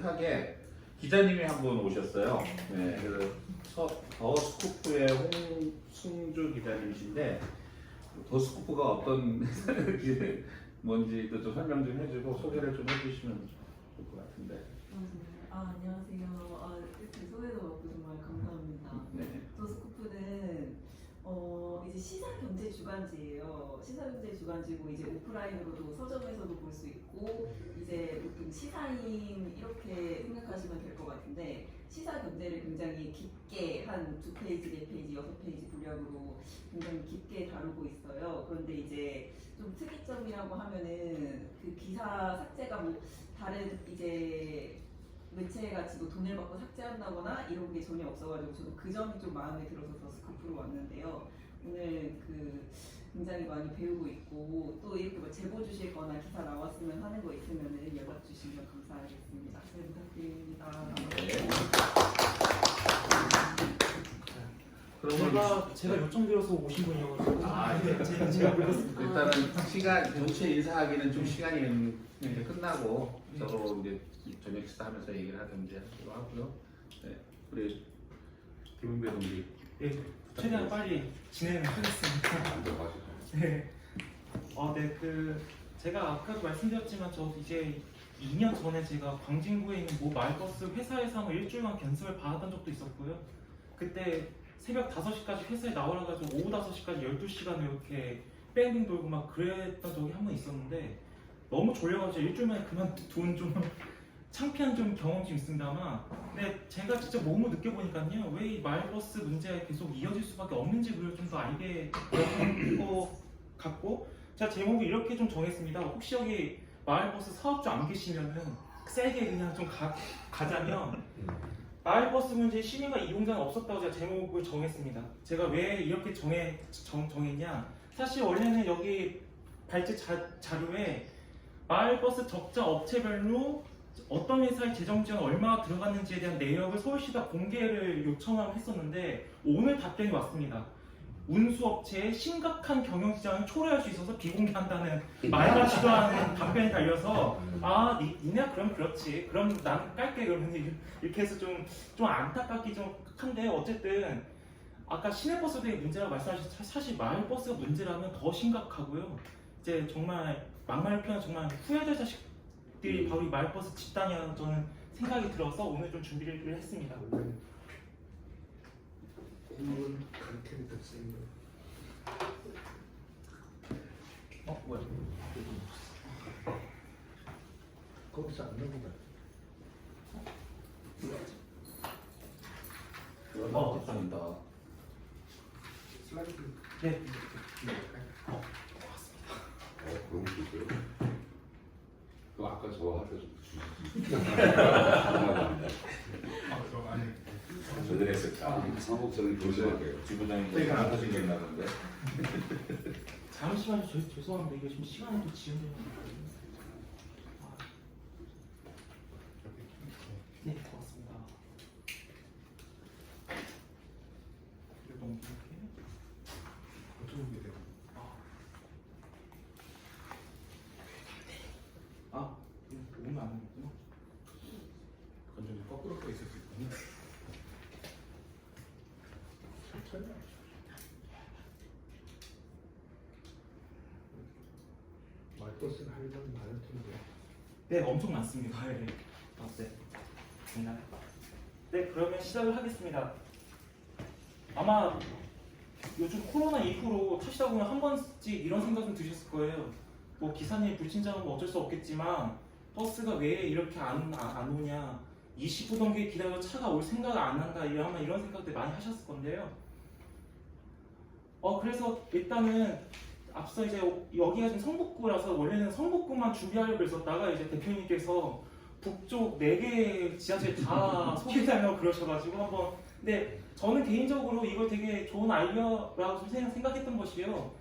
뜻하게 기자님이 한 분 오셨어요. 네, 더 스쿠프의 홍승주 기자님이신데 더 스쿠프가 어떤 뭔지도 좀 설명 좀 해주고 소개를 좀 해주시면 좋을 것 같은데. 안녕하세요. 이렇게 소개도 받고 정말 감사합니다. 네. 더 스쿠프는 이제 시사 경제 주간지예요. 시사 경제 주간지고 이제 오프라인으로도 서점에서도 볼 수 있고 이제 보통 시사인 이렇게 생각하시면 될 것 같은데 시사 경제를 굉장히 깊게 한 2페이지, 4페이지, 6페이지 분량으로 굉장히 깊게 다루고 있어요. 그런데 이제 좀 특이점이라고 하면은 그 기사 삭제가 뭐 다른 이제 매체 가지고 돈을 받고 삭제한다거나 이런 게 전혀 없어가지고 저도 그 점이 좀 마음에 들어서 더 스쿠프로 왔는데요. 오늘 굉장히 많이 배우고 있고 또 이렇게 뭐 제보 주실 거나 기사 나왔으면 하는 거 있으면은 연락 주시면 감사하겠습니다. 잘 부탁드립니다. 그러면 제가 요청드려서 오신 분이어가지고 제가 불렀습니다. 일단은 시간 전체 인사하기는 좀 시간이 이제 끝나고 서로 이제 저녁 식사하면서 얘기를 하든지 하고요. 네, 우리 김은배 동지. 네, 최대한 빨리 진행을 하겠습니다. 네. 제가 아까도 말씀드렸지만 저 이제 2년 전에 제가 광진구에 있는 모 마을버스 회사에서 한번 일주일간 견습을 받았던 적도 있었고요. 그때 새벽 5시까지 회사에 나오라 가지고 오후 5시까지 12시간을 이렇게 뺑뺑 돌고 막 그랬던 적이 한 번 있었는데 너무 졸려가지고 일주일 만에 그만둔 좀 창피한 좀 경험이 좀 있습니다만 근데 제가 직접 몸으로 느껴보니까요 왜 이 마을버스 문제가 계속 이어질 수밖에 없는지 그걸 좀 더 알게 된 것 같고 제가 제목을 이렇게 좀 정했습니다. 혹시 여기 마을버스 사업주 안 계시면은 세게 그냥 좀 가자면 마을버스 문제 시민과 이용자는 없었다고 제가 제목을 정했습니다. 제가 왜 이렇게 정했냐 사실 원래는 여기 발제 자료에 마을버스 적자 업체별로 어떤 회사의 재정 지원 얼마가 들어갔는지에 대한 내역을 서울시가 공개를 요청했었는데 오늘 답변이 왔습니다. 운수업체의 심각한 경영지장을 초래할 수 있어서 비공개한다는 말 같지도 않은 답변이 달려서 니네 그럼 그렇지 그럼 난 깔게 그러면 이렇게 해서 좀 안타깝기 좀 한데 어쨌든 아까 시내버스들의 문제라고 말씀하셨죠. 사실 마을버스가 문제라면 더 심각하고요. 이제 정말 막말 표현 정말 후회될 자식들이 바로 이 마을버스 집단이라는 저는 생각이 들어서 오늘 좀 준비를 했습니다. 공무원 가르치니까 쓰는 거. 뭐야? 거기서 안 나오다. 감사합니다. 슬라이드. 네. 그런 거 있어요? 그 아까 저 할 때 좀 주시지. 그럼 아니. 저들 했었죠. 상업적인 조심할게요. 지부장님 저희가 안 하신 게 있나는데. 잠시만요. 죄송합니다. 이게 지금 시간이 또 지연되는 네, 고맙습니다. 이거 넘길게요. 어떤 게 돼요? 이거 오면 안 되겠구나. 그건 좀 거꾸로 또 있을 수 있군요. 천천히. 말버스는 할 건 많을 텐데. 네, 엄청 많습니다. 네. 네. 됐나요? 네, 그러면 시작을 하겠습니다. 아마 요즘 코로나 이후로 타시다 보면 한 번씩 이런 생각 좀 드셨을 거예요. 뭐 기사님 불친절하면 어쩔 수 없겠지만 버스가 왜 이렇게 안 오냐 20분 넘게 기다려 차가 올 생각을 안 한다 아마 이런 생각들 많이 하셨을 건데요. 그래서 일단은 앞서 이제 여기가 지금 성북구라서 원래는 성북구만 준비하려고 했었다가 이제 대표님께서 북쪽 4개 지하철 다 소개해달라고 그러셔가지고 한번 근데 저는 개인적으로 이걸 되게 좋은 아이디어라고 좀 생각했던 것이요.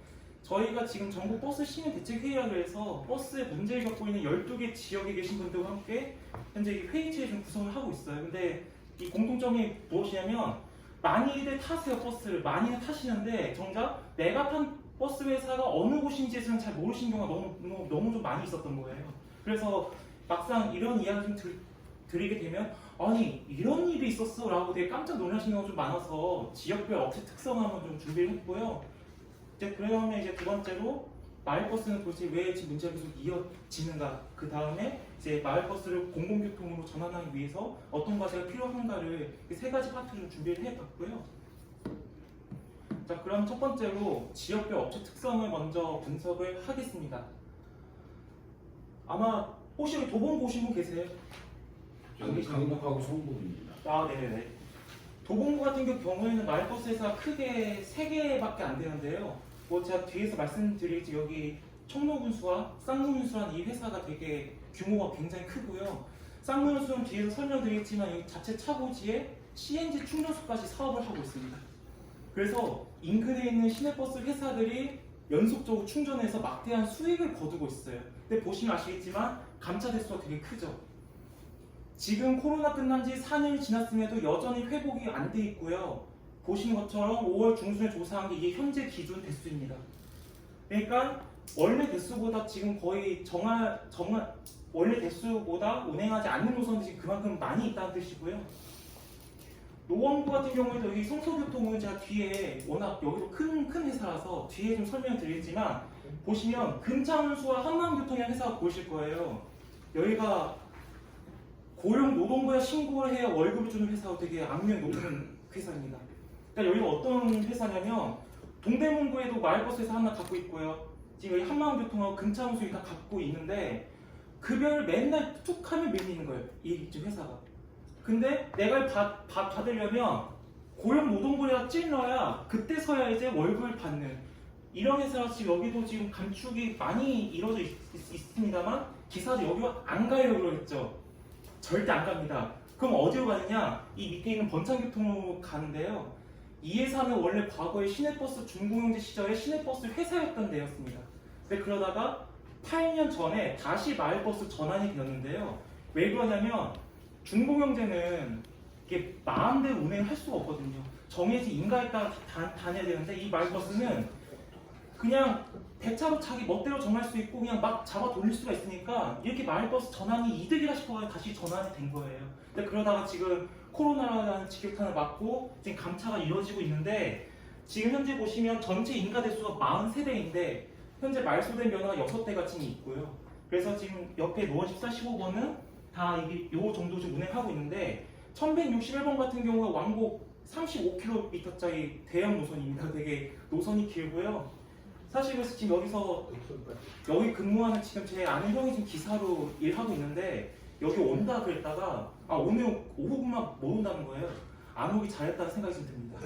저희가 지금 전국 버스 시민 대책 회의라고 해서 버스에 문제를 겪고 있는 12개 지역에 계신 분들과 함께 현재 회의체에 좀 구성을 하고 있어요. 근데 이 공통점이 무엇이냐면 많이들 타세요. 버스를 많이는 타시는데 정작 내가 탄 버스 회사가 어느 곳인지는 잘 모르시는 경우가 너무 좀 많이 있었던 거예요. 그래서 막상 이런 이야기 좀 드리게 되면 아니 이런 일이 있었어 라고 되게 깜짝 놀라시는 경우가 좀 많아서 지역별 업체 특성 한번 좀 준비를 했고요. 이제 그러면 이제 두 번째로 마을버스는 도대체 왜 지금 문제가 계속 이어지는가, 그 다음에 이제 마을버스를 공공교통으로 전환하기 위해서 어떤 과제가 필요한가를 세 가지 파트로 좀 준비를 해봤고요. 자, 그럼 첫 번째로 지역별 업체 특성을 먼저 분석을 하겠습니다. 아마 혹시 여기 도봉 보신 분 계세요? 저는 강북하고 성북입니다. 아, 네네네. 도봉구 같은 경우에는 마을버스 회사가 크게 3개밖에 안 되는데요. 뭐 제가 뒤에서 말씀드릴지 여기 청로운수와 쌍문운수라는 이 회사가 되게 규모가 굉장히 크고요. 쌍문운수는 뒤에서 설명드리겠지만 여기 자체 차고지에 CNG 충전소까지 사업을 하고 있습니다. 그래서 인근에 있는 시내버스 회사들이 연속적으로 충전해서 막대한 수익을 거두고 있어요. 근데 보시면 아시겠지만 감차 대수가 되게 크죠. 지금 코로나 끝난 지 4년이 지났음에도 여전히 회복이 안 돼 있고요. 보시는 것처럼 5월 중순에 조사한 게 이게 현재 기준 대수입니다. 그러니까 원래 대수보다 지금 거의 원래 대수보다 운행하지 않는 노선이 지금 그만큼 많이 있다는 뜻이고요. 노원구 같은 경우에도 여기 성서교통은 제가 뒤에 워낙 여기도 큰 회사라서 뒤에 좀 설명드리겠지만 보시면 금창운수와 한마음교통이라는 회사가 보이실 거예요. 여기가 고용노동부에 신고를 해야 월급을 주는 회사가 되게 악명이 높은 회사입니다. 그러니까 여기가 어떤 회사냐면 동대문구에도 마을버스 회사 하나 갖고 있고요. 지금 여기 한마음교통하고 금창운수 다 갖고 있는데 급여를 맨날 툭 하면 밀리는 거예요. 이 회사가. 근데 내가 받으려면 고용노동부에다 찔러야 그때서야 이제 월급을 받는 이런 회사가 지금 여기도 지금 감축이 많이 이루어져 있습니다만 기사도 여기 안 가려고 그러겠죠. 절대 안 갑니다. 그럼 어디로 가느냐? 이 밑에 있는 번창교통으로 가는데요. 이 회사는 원래 과거에 시내버스 중공영제 시절에 시내버스 회사였던 데였습니다. 근데 그러다가 8년 전에 다시 마을버스 전환이 되었는데요. 왜 그러냐면 중공영제는 이게 마음대로 운행할 수가 없거든요. 정해진 인가에 따라 다녀야 되는데 이 마을버스는 그냥 대차로 자기 멋대로 정할 수 있고 그냥 막 잡아 돌릴 수가 있으니까 이렇게 마을버스 전환이 이득이라 싶어서 다시 전환이 된 거예요. 근데 그러다가 지금 코로나라는 직격탄을 맞고 지금 감차가 이루어지고 있는데 지금 현재 보시면 전체 인가 대수가 43대인데 현재 말소된 면허가 6대가 지금 있고요. 그래서 지금 옆에 노원 14, 15번은 다 이게 요 정도 좀 운행하고 있는데 1161번 같은 경우가 왕복 35km짜리 대형 노선입니다. 되게 노선이 길고요. 사실 그래서 지금 여기 근무하는 지금 제 아는 형이 지금 기사로 일하고 있는데 여기 온다 그랬다가 오늘 오후만 못 온다는 거예요. 안 오기 잘했다는 생각이 좀 듭니다.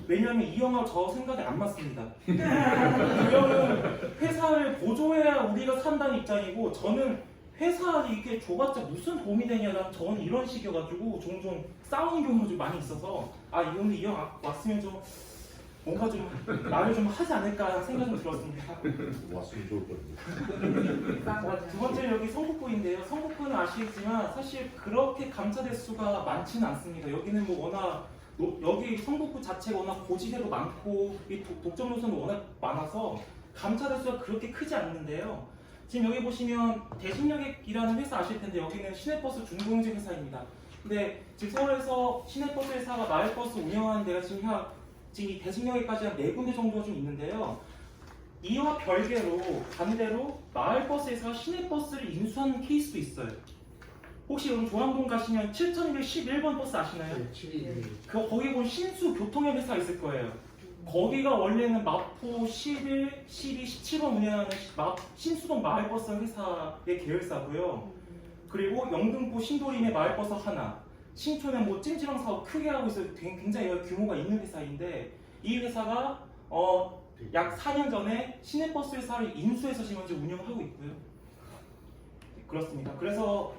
왜냐하면 이 형하고 저 생각이 안 맞습니다. 그 형은 회사를 보조해야 우리가 산다는 입장이고 저는 회사 이렇게 줘봤자 무슨 도움이 되냐, 저는 이런 식이어가지고 종종 싸우는 경우가 좀 많이 있어서 이 형 왔으면 좀 뭔가 좀 말을 좀 하지 않을까 생각이 들었습니다. 왔으면 좋을 뻔했네. 두 번째는 여기 성북구인데요. 성북구는 아시겠지만 사실 그렇게 감차 대수가 많지는 않습니다. 여기는 뭐 워낙 여기 성북구 자체가 워낙 고지대도 많고 이 독점 노선도 워낙 많아서 감차 대수가 그렇게 크지 않는데요. 지금 여기 보시면 대신여객이라는 회사 아실 텐데 여기는 시내버스 중공영제 회사입니다. 근데 지금 서울에서 시내버스 회사가 마을버스 운영하는 데가 지금 이 대신여객까지 한 4군데 정도가 좀 있는데요. 이와 별개로 반대로 마을버스 회사가 시내버스를 인수하는 케이스도 있어요. 혹시 여러분 조항동 가시면 7211번 버스 아시나요? 거기 보면 신수교통협 회사가 있을 거예요. 거기가 원래는 마포 11, 12, 17번 운영하는 신수동 마을버스 회사의 계열사고요. 그리고 영등포 신도림의 마을버스 하나, 신촌에 뭐 찜질방 사업 크게 하고 있어서 굉장히 규모가 있는 회사인데 이 회사가 약 4년 전에 시내버스 회사를 인수해서 지금 현재 운영하고 있고요. 그렇습니다. 그래서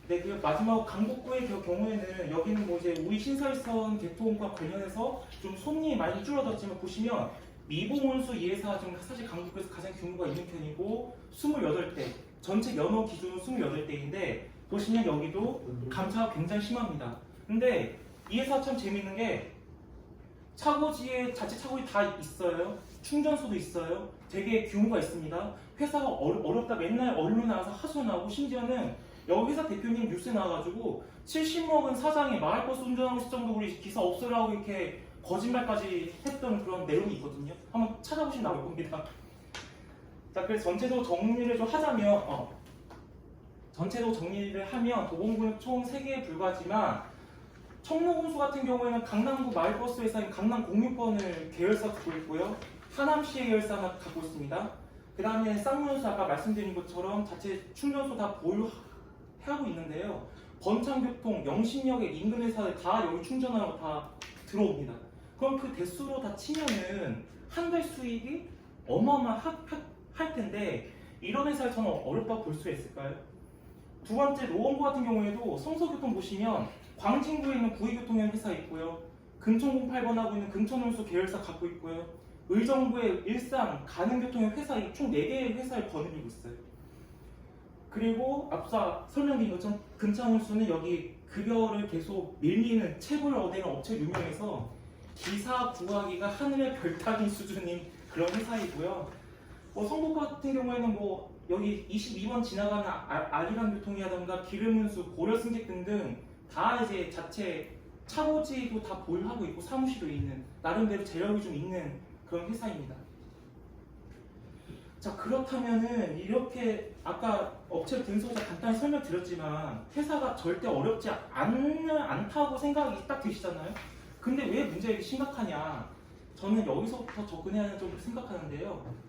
그 마지막 강북구의 경우에는 여기는 뭐 이제 우리 신설선 개통과 관련해서 좀 손님이 많이 줄어들었지만 보시면 미봉운수 이 회사 지금 사실 강북구에서 가장 규모가 있는 편이고 28대, 전체 면허 기준은 28대인데 보시면 여기도 감차가 굉장히 심합니다. 근데 이 회사 참 재밌는 게 차고지에 자체 차고지 다 있어요. 충전소도 있어요. 되게 규모가 있습니다. 회사가 어렵다 맨날 언론에 나와서 하소연하고 심지어는 여기 회사 대표님 뉴스에 나와가지고 70 먹은 사장이 마을버스 운전하고 있을 정도로 우리 기사 없애라고 이렇게 거짓말까지 했던 그런 내용이 있거든요. 한번 찾아보시면 나올 겁니다. 자, 그래서 전체적으로 정리를 좀 하자면 전체적으로 정리를 하면 도봉구는 총 3개에 불과하지만 청로공수 같은 경우에는 강남구 마을버스 회사인 강남공유권을 계열사 갖고 있고요. 하남시의 계열사 하나 갖고 있습니다. 그 다음에 쌍문수 아까 말씀드린 것처럼 자체 충전소 다 보유하고 있는데요. 번창교통, 영신역의 인근 회사들 다 여기 충전하고 다 들어옵니다. 그럼 그 대수로 다 치면은 한 달 수익이 어마어마할 텐데 이런 회사를 저는 어렵다고 볼 수가 있을까요? 두 번째 노원구 같은 경우에도 성서교통 보시면 광진구에 있는 구의교통형 회사 있고요. 금천 08번 하고 있는 금천운수 계열사 갖고 있고요. 의정부의 일산 가능교통형 회사 총 4개의 회사를 거느리고 있어요. 그리고 앞서 설명드린 것처럼 금천운수는 여기 급여를 계속 밀리는 체불을 얻는 업체 유명해서 기사 구하기가 하늘의 별 따긴 수준인 그런 회사이고요. 성북 같은 경우에는 여기 22번 지나가는 아리랑 교통이라든가 기름운수, 고려 승객 등등 다 이제 자체 차고지도 다 보유하고 있고 사무실도 있는 나름대로 재력이 좀 있는 그런 회사입니다. 자, 그렇다면은 이렇게 아까 업체 등록자 간단히 설명드렸지만 회사가 절대 어렵지 않다고 생각이 딱 드시잖아요. 근데 왜 문제가 이렇게 심각하냐? 저는 여기서부터 접근해야 하는 좀 생각하는데요.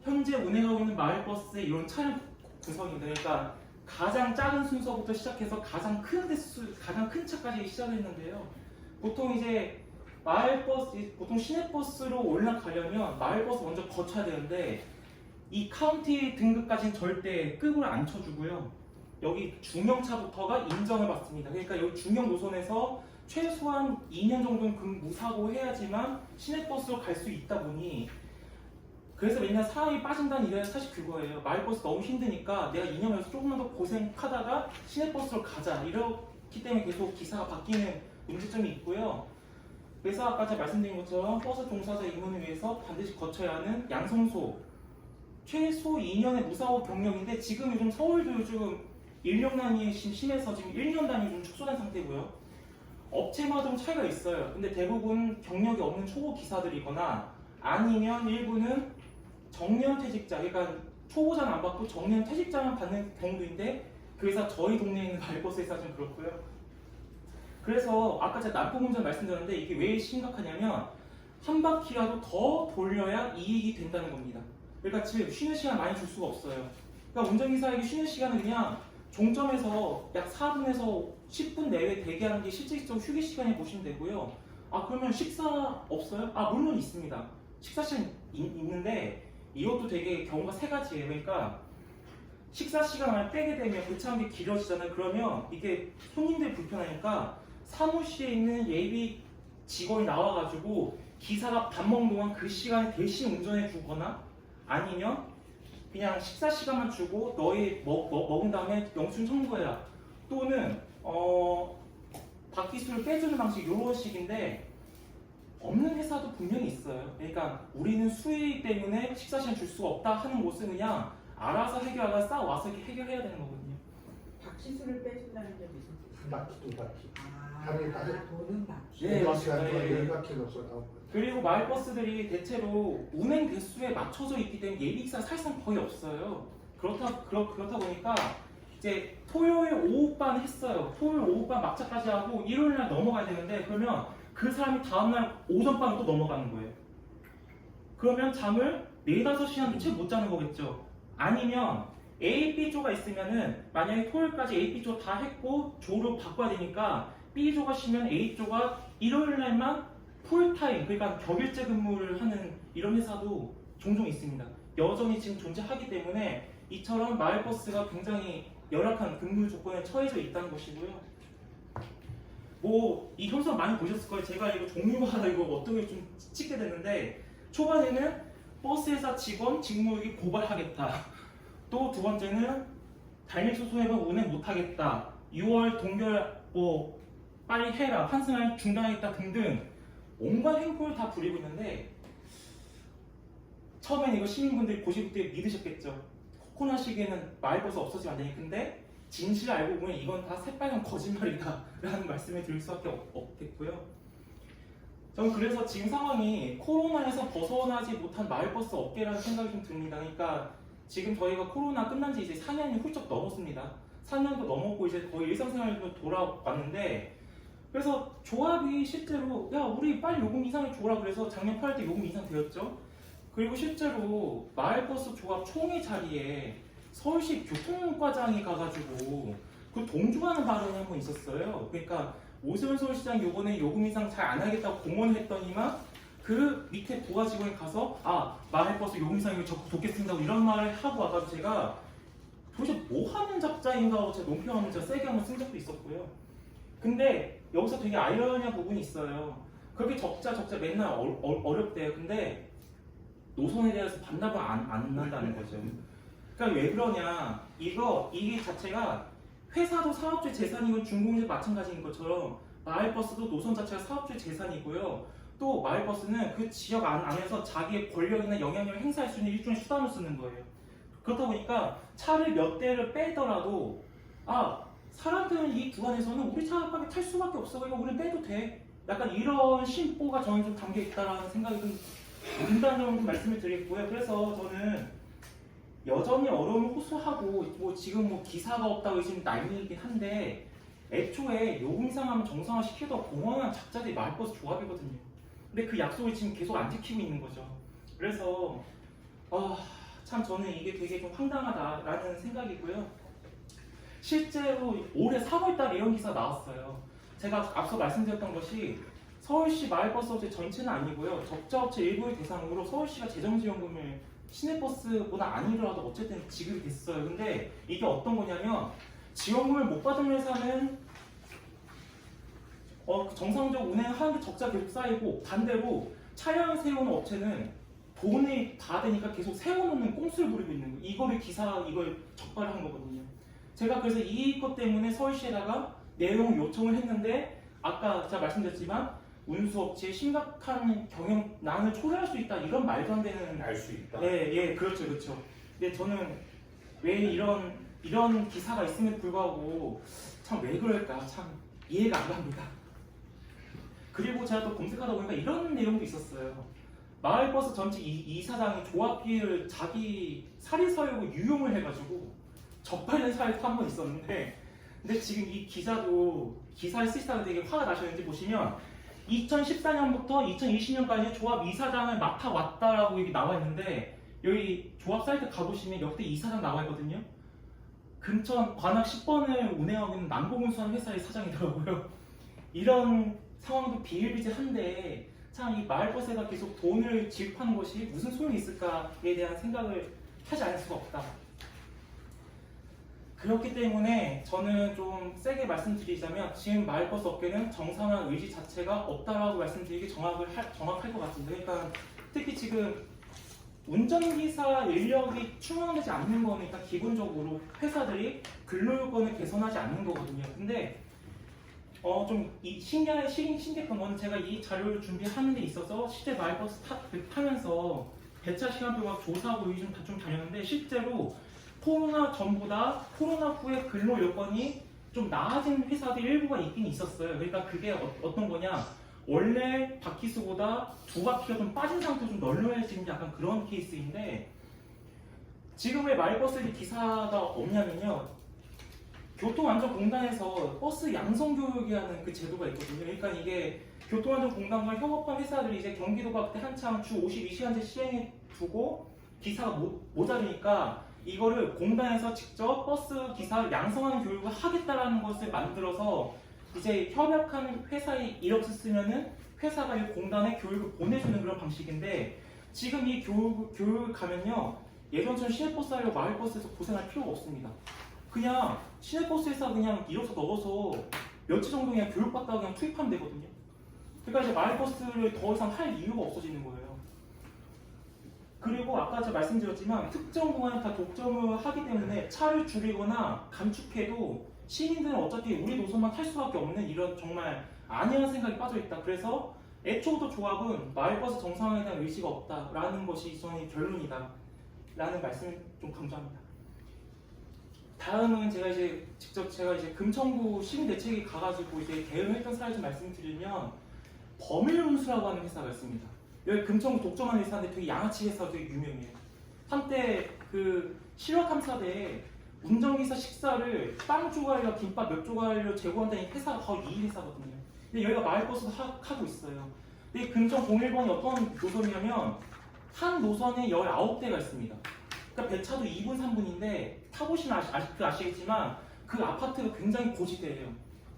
현재 운행하고 있는 마을버스의 이런 차량 구성입니다. 그러니까 가장 작은 순서부터 시작해서 가장 큰 차까지 시작했는데요. 보통 이제 마을버스, 보통 시내버스로 올라가려면 마을버스 먼저 거쳐야 되는데 이 카운티 등급까지는 절대 급을 안 쳐주고요. 여기 중형차부터가 인정을 받습니다. 그러니까 여기 중형 노선에서 최소한 2년 정도는 무사고 해야지만 시내버스로 갈 수 있다 보니 그래서 맨날 사람이 빠진다는 이유가 사실 그거예요. 마을버스 너무 힘드니까 내가 2년에서 조금만 더 고생하다가 시내버스로 가자. 이렇기 때문에 계속 기사가 바뀌는 문제점이 있고요. 그래서 아까 제가 말씀드린 것처럼 버스 종사자 임원을 위해서 반드시 거쳐야 하는 양성소 최소 2년의 무사고 경력인데 지금 요즘 서울도 요즘 인력난이 심해서 지금 1년 단위 좀 축소된 상태고요. 업체마다 좀 차이가 있어요. 근데 대부분 경력이 없는 초보 기사들이거나 아니면 일부는 정년퇴직자, 그러니까 초보자는 안 받고 정년퇴직자만 받는 경우인데 그 회사 저희 동네에 있는 마을버스 회사 좀 그렇고요. 그래서 아까 제가 난폭운전 말씀드렸는데 이게 왜 심각하냐면 한 바퀴라도 더 돌려야 이익이 된다는 겁니다. 그러니까 즉 쉬는 시간 많이 줄 수가 없어요. 그러니까 운전기사에게 쉬는 시간은 그냥 종점에서 약 4분에서 10분 내외 대기하는 게 실질적으로 휴게 시간에 보시면 되고요. 그러면 식사 없어요? 물론 있습니다. 식사 시간 있는데 이것도 되게 경우가 3가지예요. 그러니까 식사 시간을 빼게 되면 배차한 게 길어지잖아요. 그러면 이게 손님들이 불편하니까 사무실에 있는 예비 직원이 나와가지고 기사가 밥 먹는 동안 그 시간에 대신 운전해 주거나 아니면 그냥 식사 시간만 주고 너희 먹은 다음에 영수증 청구해라. 또는 바퀴수를 빼주는 방식 이런 식인데 없는 회사도 분명히 있어요. 그러니까 우리는 수익 때문에 식사 시간 줄 수가 없다 하는 곳은 그냥 알아서 해결하다 싸워서 해결해야 되는 거거든요. 박시수를 빼준다는 게 무슨 뜻이에요? 한 바퀴, 두 바퀴. 아, 하루에 따로 도는 바퀴. 네, 두 바퀴가 맞습니다. 아니라 예. 10바퀴 넣어서 나오고. 그리고 마을버스들이 대체로 운행 대수에 맞춰져 있기 때문에 예비기사가 사실상 거의 없어요. 그렇다 보니까 이제 토요일 오후반 했어요. 토요일 오후반 막차까지 하고 일요일날 넘어가야 되는데 그러면 그 사람이 다음날 오전반에 또 넘어가는 거예요. 그러면 잠을 4-5시간 채 못 자는 거겠죠. 아니면 A, B조가 있으면은 만약에 토요일까지 A, B조 다 했고 조로 바꿔야 되니까 B조가 쉬면 A조가 일요일날만 풀타임, 그러니까 격일제 근무를 하는 이런 회사도 종종 있습니다. 여전히 지금 존재하기 때문에 이처럼 마을버스가 굉장히 열악한 근무 조건에 처해져 있다는 것이고요. 이 현상 많이 보셨을 거예요. 제가 이거 종류마다 이거 어떤 게 좀 찍게 됐는데 초반에는 버스회사 직원 직무유기 고발하겠다. 또 두 번째는 달력 소소해면 운행 못하겠다. 6월 동결 빨리 해라. 환승을 중단하겠다 등등 온갖 행보를 다 부리고 있는데 처음엔 이거 시민분들이 보실 때 믿으셨겠죠. 코로나 시기에는 마을버스 없어지면 안 되니 근데 진실을 알고 보면 이건 다 새빨간 거짓말이다 라는 말씀을 드릴 수밖에 없겠고요. 저는 그래서 지금 상황이 코로나에서 벗어나지 못한 마을버스 업계라는 생각이 좀 듭니다. 그러니까 지금 저희가 코로나 끝난 지 이제 4년이 훌쩍 넘었습니다. 4년도 넘었고 이제 거의 일상생활로 돌아왔는데 그래서 조합이 실제로 야 우리 빨리 요금 인상을 줘라 그래서 작년 8월 때 요금 인상 되었죠. 그리고 실제로 마을버스 조합 총회 자리에 서울시 교통과장이 가가지고 그 동조하는 발언이 한 번 있었어요. 그러니까 오세훈 서울시장 요번에 요금 인상 잘 안 하겠다고 공언을 했더니만 그 밑에 부하 직원이 가서 아 마을버스 요금 인상을 적극 돕겠습니다 이런 말을 하고 와가지고 제가 도대체 뭐 하는 잡자인가 하고 제가 논평하면 제가 세게 한번 쓴 적도 있었고요. 근데 여기서 되게 아이러니한 부분이 있어요. 그렇게 적자 맨날 어렵대요. 근데 노선에 대해서 반납을 안 한다는 거죠. 그러니까 왜 그러냐? 이게 자체가 회사도 사업주의 재산이고 중공업도 마찬가지인 것처럼 마을버스도 노선 자체가 사업주의 재산이고요. 또 마을버스는 그 지역 안에서 자기의 권력이나 영향력을 행사할 수 있는 일종의 수단으로 쓰는 거예요. 그렇다 보니까 차를 몇 대를 빼더라도 아 사람들은 이 구간에서는 우리 차밖에 탈 수밖에 없어. 그러니까 우리는 빼도 돼. 약간 이런 심보가 저는 좀 담겨 있다라는 생각이 좀 든다는 말씀을 드리겠고요. 그래서 저는 여전히 어려움을 호소하고 뭐 지금 뭐 기사가 없다고 지금 난리이긴 한데 애초에 요금 인상하면 정상화 시키던 공헌한 작자들이 마을버스 조합이거든요. 근데 그 약속을 지금 계속 안 지키고 있는 거죠. 그래서 참 저는 이게 되게 좀 황당하다라는 생각이고요. 실제로 올해 3월달에 이런 기사 나왔어요. 제가 앞서 말씀드렸던 것이 서울시 마을버스 업체 전체는 아니고요. 적자업체 일부를 대상으로 서울시가 재정지원금을 시내버스보다 아니더라도 어쨌든 지급이 됐어요. 근데 이게 어떤 거냐면 지원금을 못 받은 회사는 정상적으로 운행하는데 적자 계속 쌓이고 반대로 차량을 세우는 업체는 돈이 다 되니까 계속 세워놓는 꼼수를 부리고 있는 거예요. 이걸 적발한 거거든요. 제가 그래서 이것 때문에 서울시에다가 내용 요청을 했는데 아까 제가 말씀드렸지만 운수업체의 심각한 경영난을 초래할 수 있다 이런 말도 안 되는 알 수 있다. 예, 그렇죠. 근데 저는 왜 이런 기사가 있음에도 불구하고 참 왜 그럴까 참 이해가 안 갑니다. 그리고 제가 또 검색하다 보니까 이런 내용도 있었어요. 마을버스 전체 이사장이 조합 비를 자기 사리사욕을 유용을 해가지고 적발된 사례도 한 번 있었는데 근데 지금 이 기사를 쓰시다가 되게 화가 나셨는지 보시면 2014년부터 2020년까지 조합 이사장을 맡아왔다라고 여기 나와 있는데 여기 조합 사이트 가보시면 역대 이사장 나와 있거든요. 근천 관악 10번을 운행하고 있는 남고운수하는 회사의 사장이더라고요. 이런 상황도 비일비재한데 참 이 마을버스가 계속 돈을 지급하는 것이 무슨 소용이 있을까에 대한 생각을 하지 않을 수가 없다. 그렇기 때문에 저는 좀 세게 말씀드리자면 지금 마을버스 업계는 정상화 의지 자체가 없다라고 말씀드리기 정확할 것 같습니다. 그러니까 특히 지금 운전기사 인력이 충원되지 않는 거니까 기본적으로 회사들이 근로요건을 개선하지 않는 거거든요. 근데 좀 신기했던 건 제가 이 자료를 준비하는 데 있어서 실제 마을버스 타면서 배차 시간표가 조사하고 좀 다녔는데 실제로 코로나 전보다 코로나 후에 근로 여건이 좀 나아진 회사들 일부가 있긴 있었어요. 그러니까 그게 어떤 거냐? 원래 바퀴수보다 두 바퀴가 좀 빠진 상태로 좀 널널해지는 약간 그런 케이스인데 지금 왜 마을버스 기사가 없냐면요. 교통안전공단에서 버스 양성교육이라는 그 제도가 있거든요. 그러니까 이게 교통안전공단과 협업한 회사들이 이제 경기도가 그때 한창 주 52시간제 시행해 두고 기사가 모자르니까 이거를 공단에서 직접 버스 기사 양성하는 교육을 하겠다라는 것을 만들어서 이제 협약한 회사에 이력서 쓰면은 회사가 이 공단에 교육을 보내주는 그런 방식인데 지금 이 교육을 가면요 예전처럼 시내버스 하려고 마을버스에서 고생할 필요가 없습니다. 그냥 시내버스에서 그냥 이력서 넣어서 며칠 정도 그냥 교육받다가 그냥 투입하면 되거든요. 그러니까 이제 마을버스를 더 이상 할 이유가 없어지는 거예요. 그리고 아까 제가 말씀드렸지만 특정 구간에 다 독점을 하기 때문에 차를 줄이거나 감축해도 시민들은 어차피 우리 노선만 탈 수밖에 없는 이런 정말 안이한 생각이 빠져있다. 그래서 애초부터 조합은 마을버스 정상화에 대한 의지가 없다라는 것이 저는 결론이다 라는 말씀을 좀 강조합니다. 다음은 제가 이제 직접 제가 이제 금천구 시민대책위 가가지고 이제 대응했던 사례 좀 말씀드리면 범일운수라고 하는 회사가 있습니다. 여기 금천구 독점하는 회사인데 되게 양아치 회사 되게 유명해요. 한때 그 실화 탐사대에 운전기사 식사를 빵 조각이나 김밥 몇 조각을 제공한다는 회사가 바로 이 회사거든요. 근데 여기가 마을버스도 하고 있어요. 근데 금천 01번이 어떤 노선이냐면 한 노선에 19대가 있습니다. 그러니까 배차도 2분, 3분인데 타보시면 아시겠지만 그 아파트가 굉장히 고지대예요.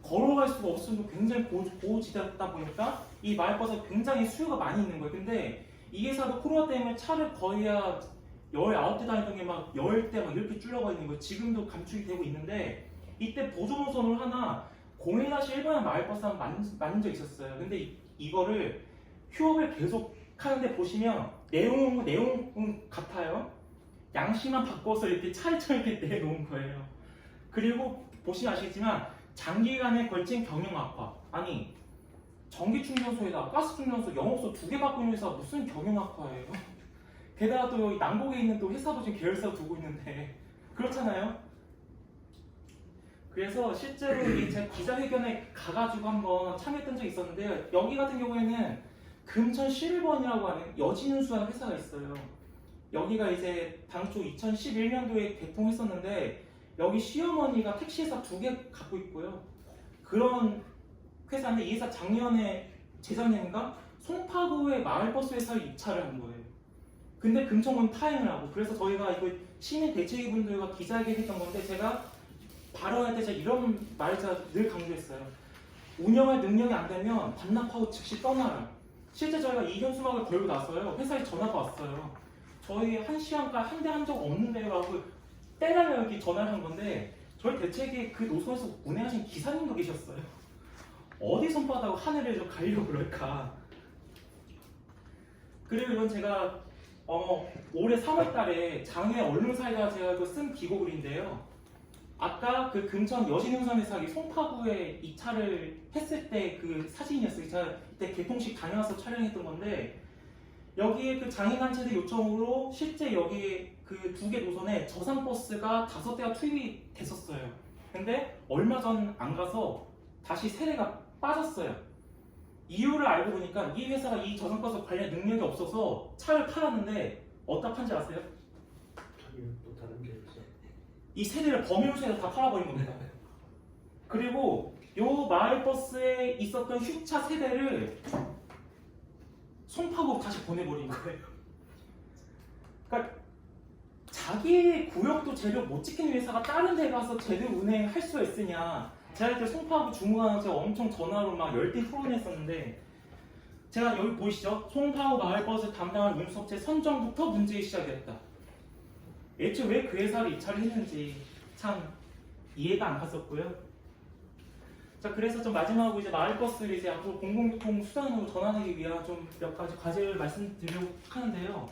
걸어갈 수가 없을 정도로 굉장히 고지대다 보니까 이 마을버스가 굉장히 수요가 많이 있는 거예요. 근데 이 회사도 코로나 때문에 차를 거의 19대 다니던 게 막 10대 막 이렇게 줄여버리는 거예요. 지금도 감축이 되고 있는데 이때 보조 노선을 하나 01-1번의 마을버스 한번 만든 적이 있었어요. 근데 이거를 휴업을 계속 하는데 보시면 내용은 같아요. 양식만 바꿔서 이렇게 차례처럼 이렇게 내놓은 거예요. 그리고 보시면 아시겠지만 장기간에 걸친 경영 악화. 아니 전기 충전소에다 가스 충전소, 영업소 2개 바꾸는 회사가 무슨 경영 악화예요? 게다가 또 여기 남곡에 있는 또 회사도 지금 계열사 두고 있는데 그렇잖아요. 그래서 실제로 제가 기자회견에 가가지고 한번 참여했던 적이 있었는데 여기 같은 경우에는 금천 11번이라고 하는 여진운수라는 회사가 있어요. 여기가 이제 당초 2011년도에 개통했었는데 여기 시어머니가 택시회사 2개 갖고 있고요. 그런 회사인데 이 회사 작년에 재작년인가 송파구의 마을버스 회사에 입찰을 한 거예요. 근데 금천군 파행을 하고 그래서 저희가 이거 시민 대책위 분들과 기자회견 했던 건데 제가 발언할 때 제가 이런 말을 제가 늘 강조했어요. 운영할 능력이 안 되면 반납하고 즉시 떠나라. 실제 저희가 이견수막을 걸고 나서요. 회사에 전화가 왔어요. 저희 1시간간 한 대 한 적 없는데요 하고 때라며 이렇게 전화를 한 건데 저희 대책위 그 노선에서 운행하신 기사님도 계셨어요. 어디 손바닥으로 하늘을 좀 가리려고 그럴까. 그리고 이건 제가 올해 3월달에 장외 언론사에다 제가 쓴 기고글인데요. 아까 그 금천 여진운선회사 송파구에 입찰을 했을 때 그 사진이었어요. 제가 그때 개통식 다녀와서 촬영했던 건데 여기에 그 장애단체들 요청으로 실제 여기 그 2개 노선에 저상버스가 5대가 투입이 됐었어요. 근데 얼마 전 안 가서 다시 세례가 빠졌어요. 이유를 알고 보니까 이 회사가 이 저상버스 관련 능력이 없어서 차를 팔았는데 어디다 판지 아세요? 자기는 또 다른 게 있어. 이 세대를 범위로에서 다 팔아버린 겁니다. 그리고 요 마을버스에 있었던 휴차 세대를 송파구로 다시 보내버린 거예요. 그러니까 자기 구역도 제대로 못 지키는 회사가 다른 데 가서 제대로 운행할 수가 있으냐. 제가 그때 송파구 중구관한테 엄청 전화로 막 열띤 토론했었는데 제가 여기 보이시죠? 송파구 마을버스 담당한 운수업체 선정부터 문제가 시작됐다. 애초에 왜 그 회사를 입찰을 했는지 참 이해가 안 갔었고요. 자, 그래서 좀 마지막으로 이제 마을버스를 이제 앞으로 공공교통 수단으로 전환하기 위한 좀 몇 가지 과제를 말씀드리려고 하는데요.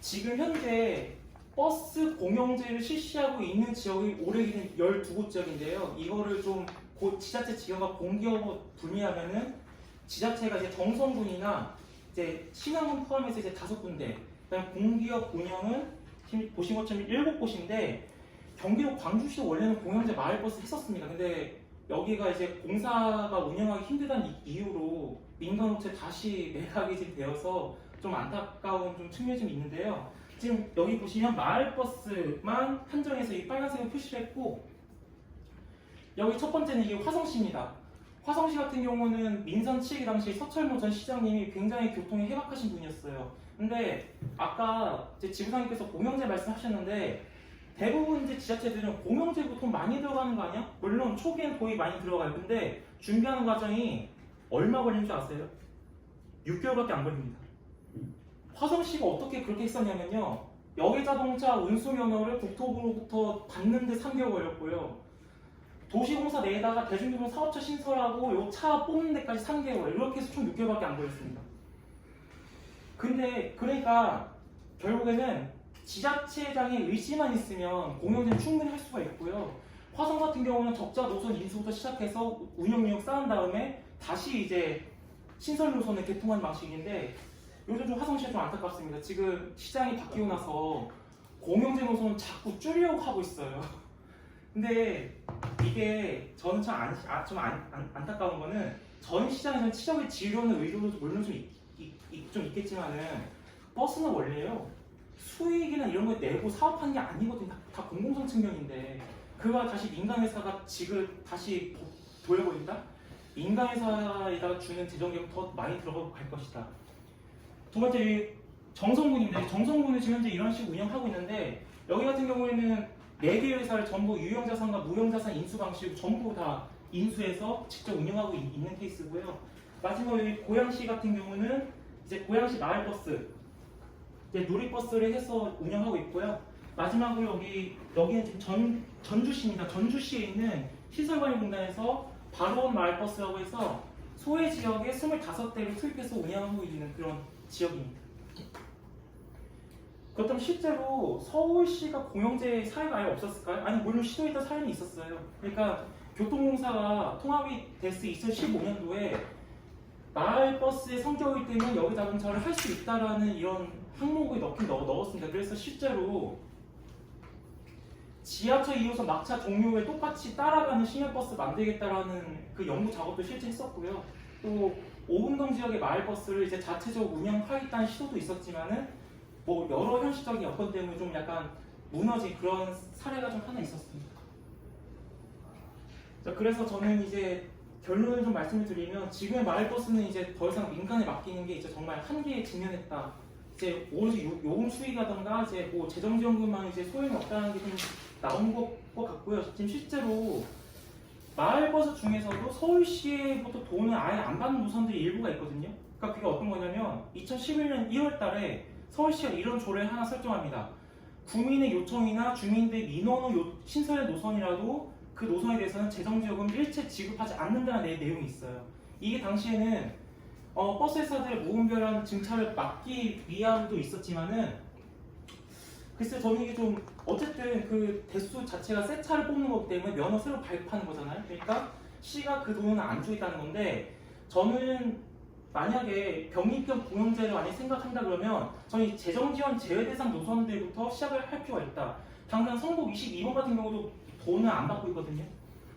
지금 현재 버스 공영제를 실시하고 있는 지역이 올해기는 12곳 지역인데요. 이거를 좀 곧 지자체 지역과 공기업으로 분리하면은 지자체가 이제 정선군이나 이제 신안군 포함해서 이제 5군데, 그다음 공기업 운영은 지금 보신 것처럼 7곳인데 경기도 광주시 원래는 공영제 마을버스 했었습니다. 근데 여기가 이제 공사가 운영하기 힘들다는 이유로 민간업체 다시 매각이 지금 되어서 좀 안타까운 좀 측면이 좀 있는데요. 지금 여기 보시면 마을버스만 한정해서 이 빨간색으로 표시를 했고 여기 첫 번째는 이게 화성시입니다. 화성시 같은 경우는 민선 치기 당시 서철모 전 시장님이 굉장히 교통에 해박하신 분이었어요. 근데 아까 제 지부장님께서 공영제 말씀하셨는데 대부분 이제 지자체들은 공영제고 돈 많이 들어가는 거 아니야? 물론 초기엔 돈이 많이 들어가요. 근데 준비하는 과정이 얼마 걸리는 줄 아세요? 6개월밖에 안 걸립니다. 화성시가 어떻게 그렇게 했었냐면요. 여객자동차 운수면허를 국토부로부터 받는데 3개월 걸렸고요. 도시공사 내에다가 대중교통 사업처 신설하고 요 차 뽑는 데까지 3개월 이렇게 해서 총 6개월밖에 안 걸렸습니다. 근데 그러니까 결국에는 지자체장의 의지만 있으면 공영제는 충분히 할 수가 있고요. 화성 같은 경우는 적자 노선 인수부터 시작해서 운영력 쌓은 다음에 다시 이제 신설 노선을 개통하는 방식인데 요즘 좀 화성시가 좀 안타깝습니다. 지금 시장이 바뀌고 나서 공영제 노선을 자꾸 줄이려고 하고 있어요. 근데 이게 저는 좀 안타까운 거는 전 시장에서는 치적을 지으려는 의도도 물론 좀 있겠지만은 버스는 원래요 수익이나 이런 걸 내고 사업하는 게 아니거든요. 다 공공성 측면인데 그가 다시 민간 회사가 다시 돌려버린다? 민간 회사에다가 주는 재정력이 더 많이 들어가고 갈 것이다. 두 번째 이 정성군인데 정성군은 지금 현재 이런 식으로 운영하고 있는데 여기 같은 경우에는 4개 회사를 전부 유형자산과 무형자산 인수 방식으로 전부 다 인수해서 직접 운영하고 있는 케이스고요. 마지막으로 이 고양시 같은 경우는 이제 고양시 마을버스, 이제 누리버스를 해서 운영하고 있고요. 마지막으로 여기는 지금 전주시입니다. 전주시에 있는 시설관리공단에서 바로온 마을버스라고 해서 소외 지역에 25대를 투입해서 운영하고 있는 그런 지역입니다. 그렇다면 실제로 서울시가 공영제 사례가 아예 없었을까요? 아니 물론 시도했던 사례는 있었어요. 그러니까 교통공사가 통합이 됐을 2015년도에 마을버스의 성격이기 때문에 여기 자동차를 할 수 있다라는 이런 항목을 넣었습니다. 그래서 실제로 지하철 2호선 막차 종류에 똑같이 따라가는 시내버스 만들겠다라는 그 연구 작업도 실제 했었고요. 또 오금동 지역의 마을버스를 이제 자체적으로 운영하겠다는 시도도 있었지만은 뭐 여러 현실적인 여건 때문에 좀 약간 무너진 그런 사례가 좀 하나 있었습니다. 자, 그래서 저는 이제 결론을 좀 말씀을 드리면 지금의 마을버스는 이제 더 이상 민간에 맡기는 게 이제 정말 한계에 직면했다. 이제 오로지 요금 수익이라던가 이제 뭐 재정지원금만 이제 소용이 없다는 게 좀 나온 것 같고요. 지금 실제로 마을버스 중에서도 서울시에부터 돈을 아예 안 받는 노선들이 일부가 있거든요. 그러니까 그게 어떤 거냐면 2011년 1월달에 서울시가 이런 조례를 하나 설정합니다. 국민의 요청이나 주민들의 민원을 신설한 노선이라도 그 노선에 대해서는 재정지원금 일체 지급하지 않는다는 내용이 있어요. 이게 당시에는 버스 회사들의 무분별한 증차를 막기 위함도 있었지만은 글쎄 저는 이게 좀 어쨌든 그 대수 자체가 새 차를 뽑는 거기 때문에 면허 새로 발급하는 거잖아요. 그러니까 시가 그 돈을 안 주겠다는 건데 저는 만약에 병립형 공영제를 많이 생각한다 그러면 저는 재정지원 제외 대상 노선들부터 시작을 할 필요가 있다. 당장 성북 22번 같은 경우도 돈을 안 받고 있거든요.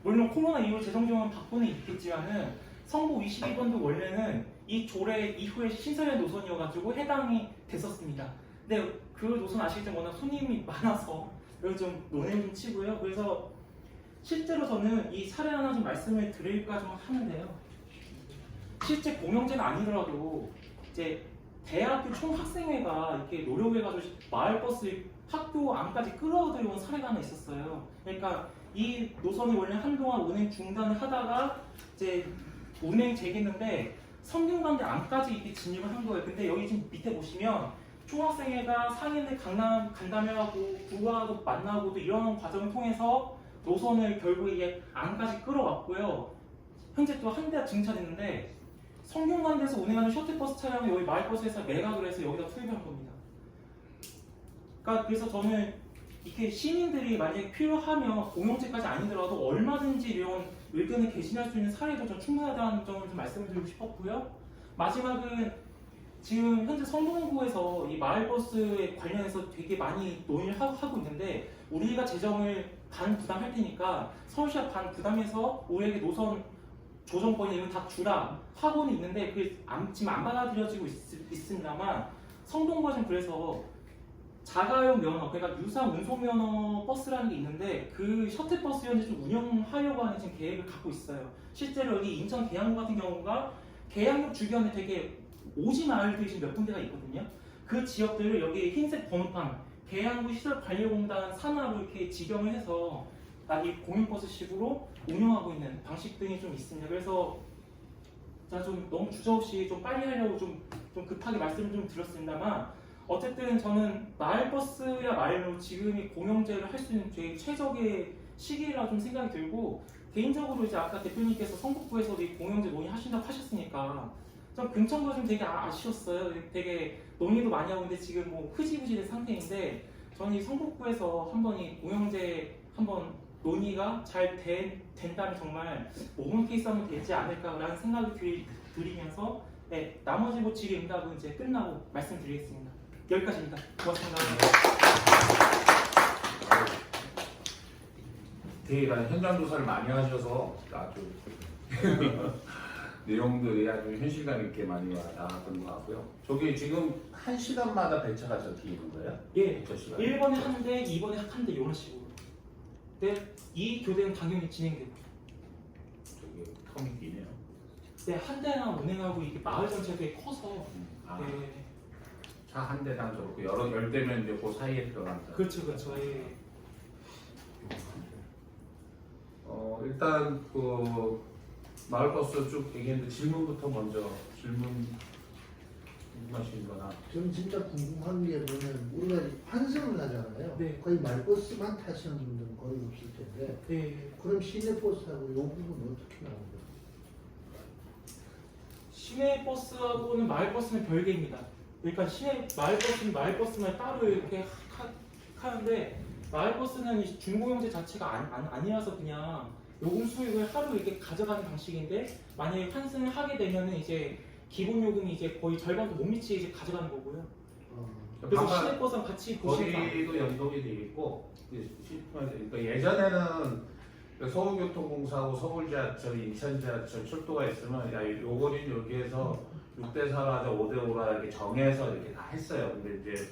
물론 코로나 이후로 재정지원 받고는 있겠지만은 성북 22번도 원래는 이 조례 이후에 신설된 노선이어가지고 해당이 됐었습니다. 근데 그 노선 아시겠지만 워낙 손님이 많아서 그래서 좀 논의를 좀 치고요. 그래서 실제로 저는 이 사례 하나 좀 말씀을 드릴까 좀 하는데요. 실제 공영제는 아니더라도 이제 대학교 총학생회가 이렇게 노력해가지고 마을버스 학교 안까지 끌어들여온 사례가 하나 있었어요. 그러니까 이 노선이 원래 한동안 운행 중단을 하다가 이제 운행 재개했는데 성균관대 안까지 이렇게 진입을 한 거예요. 근데 여기 지금 밑에 보시면 총학생회가 상인을 간담회하고 구하고 만나고도 이런 과정을 통해서 노선을 결국 이게 안까지 끌어왔고요. 현재 또 한 대가 증차됐는데 성균관대에서 운행하는 셔틀버스 차량을 여기 마을버스에서 매각을 해서 여기다 투입한 겁니다. 그러니까 그래서 저는 이렇게 시민들이 만약에 필요하면 공영제까지 아니더라도 얼마든지 이런 의견을 개진할 수 있는 사례도 좀 충분하다는 점을 좀 말씀을 드리고 싶었고요. 마지막은 지금 현재 성동구에서 이 마을버스에 관련해서 되게 많이 논의를 하고 있는데 우리가 재정을 반 부담할 테니까 서울시가 반 부담해서 우리에게 노선 조정권이 이런 다 주라 하고는 있는데 그게 지금 안 받아들여지고 있습니다만 성동구가 좀 그래서 자가용 면허, 그러니까 유사 운송면허 버스라는 게 있는데 그 셔틀버스 현재 좀 운영하려고 하는 지금 계획을 갖고 있어요. 실제로 여기 인천 계양구 같은 경우가 계양역 주변에 되게 오지 마을들이 지금 몇 군데가 있거든요. 그 지역들을 여기 흰색 번호판 계양구 시설관리공단 산하로 이렇게 지정을 해서 이 공영버스식으로 운영하고 있는 방식 등이 좀 있습니다. 그래서 제가 좀 너무 주저없이 좀 빨리 하려고 좀 급하게 말씀을 좀 드렸습니다만 어쨌든 저는 마을버스야 말로 지금이 공영제를 할 수 있는 되게 최적의 시기라 좀 생각이 들고 개인적으로 이제 아까 대표님께서 성북구에서도 이 공영제 논의하신다고 하셨으니까 좀 근처가 좀 되게 아쉬웠어요. 되게 논의도 많이 하고 있는데 지금 뭐 흐지부지 된 상태인데 저는 이 성북구에서 한번 이 공영제 한번 논의가 잘 된다면 정말 모범 케이스 한번 되지 않을까라는 생각이 들이면서 네, 나머지 뭐 질의 응답은 이제 끝나고 말씀드리겠습니다. 여기까지입니다. 고맙습니다. 디테일한 현장 조사를 많이 하셔서 아주 내용들이 아주 현실감 있게 많이 나왔던 것 같고요. 저기 지금 1시간마다 배차가 저렇게 있는 거예요? 예, 배차 시간. 1번에 한 대, 2번에 한 대 이런 식으로. 근데 이 교대는 당연히 진행되고. 저기 텀이 기네요. 네, 한 대만 운행하고 이게 마을 전체가 되게 커서. 아, 네, 차 한 대당 저렇게 여러 열 대면 이제 그 사이에 들어간다. 그렇죠, 그렇죠. 예. 일단 그 마을버스 쭉 얘기했는데 질문부터 먼저 질문 궁금하신 거나. 저는 진짜 궁금한 게 뭐냐면 우리가 환승을 하잖아요. 네. 거의 말버스만 타시는 분들은 거의 없을 텐데 네. 그럼 시내버스하고 이 부분 어떻게 나오는 거예요? 시내 버스하고는 마을 버스는 별개입니다. 그러니까 시내 마을 버스는 마을 버스만 따로 이렇게 하는데 마을 버스는 이 중고용제 자체가 아니라서 그냥 요금 수익을 하루 이렇게 가져가는 방식인데 만약에 환승을 하게 되면은 이제 기본 요금이 이제 거의 절반도 못 미치게 이제 가져가는 거고요. 그래서 방금 시내 버스는 같이 보시면 거리도 연동이 돼 있고 그러니까 예전에는 서울교통공사하고 서울지하철, 인천지하철 출도가 있으면 야, 요 거리는 여기에서 6대4로 하자 5대5로 이렇게 정해서 이렇게 다 했어요. 근데 이제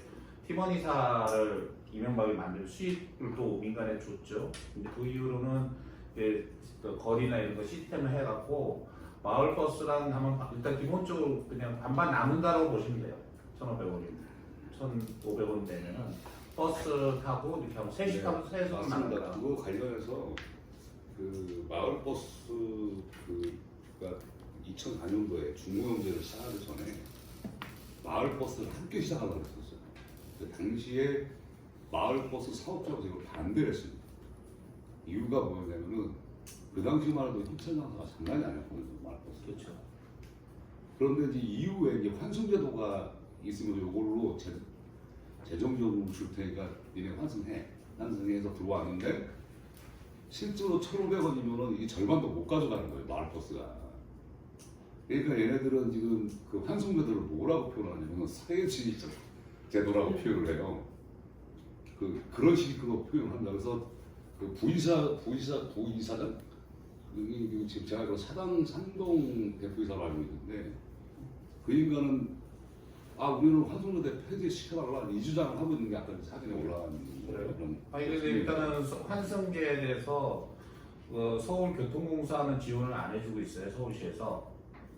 팀원이사를 이명박이 만들 수익을 또 민간에 줬죠. 근데 그 이후로는 이제 그 거리나 이런 거 시스템을 해갖고 마을버스랑 하면 일단 기본적으로 그냥 반반 남는다고 보시면 돼요. 1,500원이면 1,500원 되면은 버스 타고 이렇게 하면 3시 타면 3시간 맞습니다. 남는다. 그거 관련해서 그 마을버스 그가 2004년도에 중고용제를 시작하기 전에 마을버스를 함께 시작하려고 했었어요. 그 당시에 마을버스 사업자가 지금 반대를 했습니다. 이유가 뭐냐면은 그 당시만 해도 협찬 장사가 장난이 아니었거든요. 마을버스. 그렇죠. 그런데 이제 이후에 이제 환승제도가 있으면 이걸로 재정적으로 줄 테니까 니네 환승해서 들어왔는데 실제로 1,500원이면은 이 절반도 못 가져가는 거예요. 마을버스가. 그러니까 얘네들은 지금 그 환승제도를 뭐라고 표현하냐면 사회주의 제도라고 표현을 해요. 그런 식으로 표현한다. 그래서 그 부이사장 여기 지금 제가 그 사당 산동 대표이사로 알고 있는데 그 인간은 우리는 환승제도 폐지시켜달라 이 주장을 하고 있는 게 아까 사진에 올라간 그런. 아니 근데 일단은 환승제에 대해서 서울교통공사는 지원을 안 해주고 있어요. 서울시에서.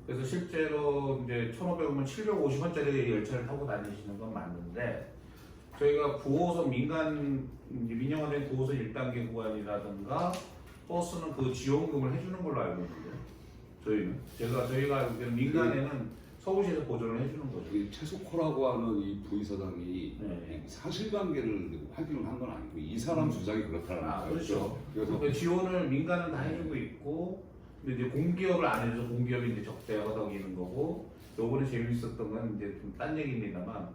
그래서 실제로 이제 1,500원이면 750원짜리 열차를 타고 다니시는 건 맞는데 저희가 9호선 민영화된 9호선 1단계 구간이라든가 버스는 그 지원금을 해주는 걸로 알고 있는데 저희가 알고 있는 민간에는 서울시에서 보조를 해주는 거죠. 이 최석호라고 하는 이 부이사장이 네. 사실관계를 확인을 한 건 아니고 이 사람 주장이 그렇다는 거죠. 그렇죠. 그래서 그러니까 지원을 민간은 다 해주고 있고, 근데 이제 공기업을 안 해줘서 공기업이 이제 적대가 허덕이는 거고, 요번에 재밌었던 건 이제 좀 딴 얘기입니다만,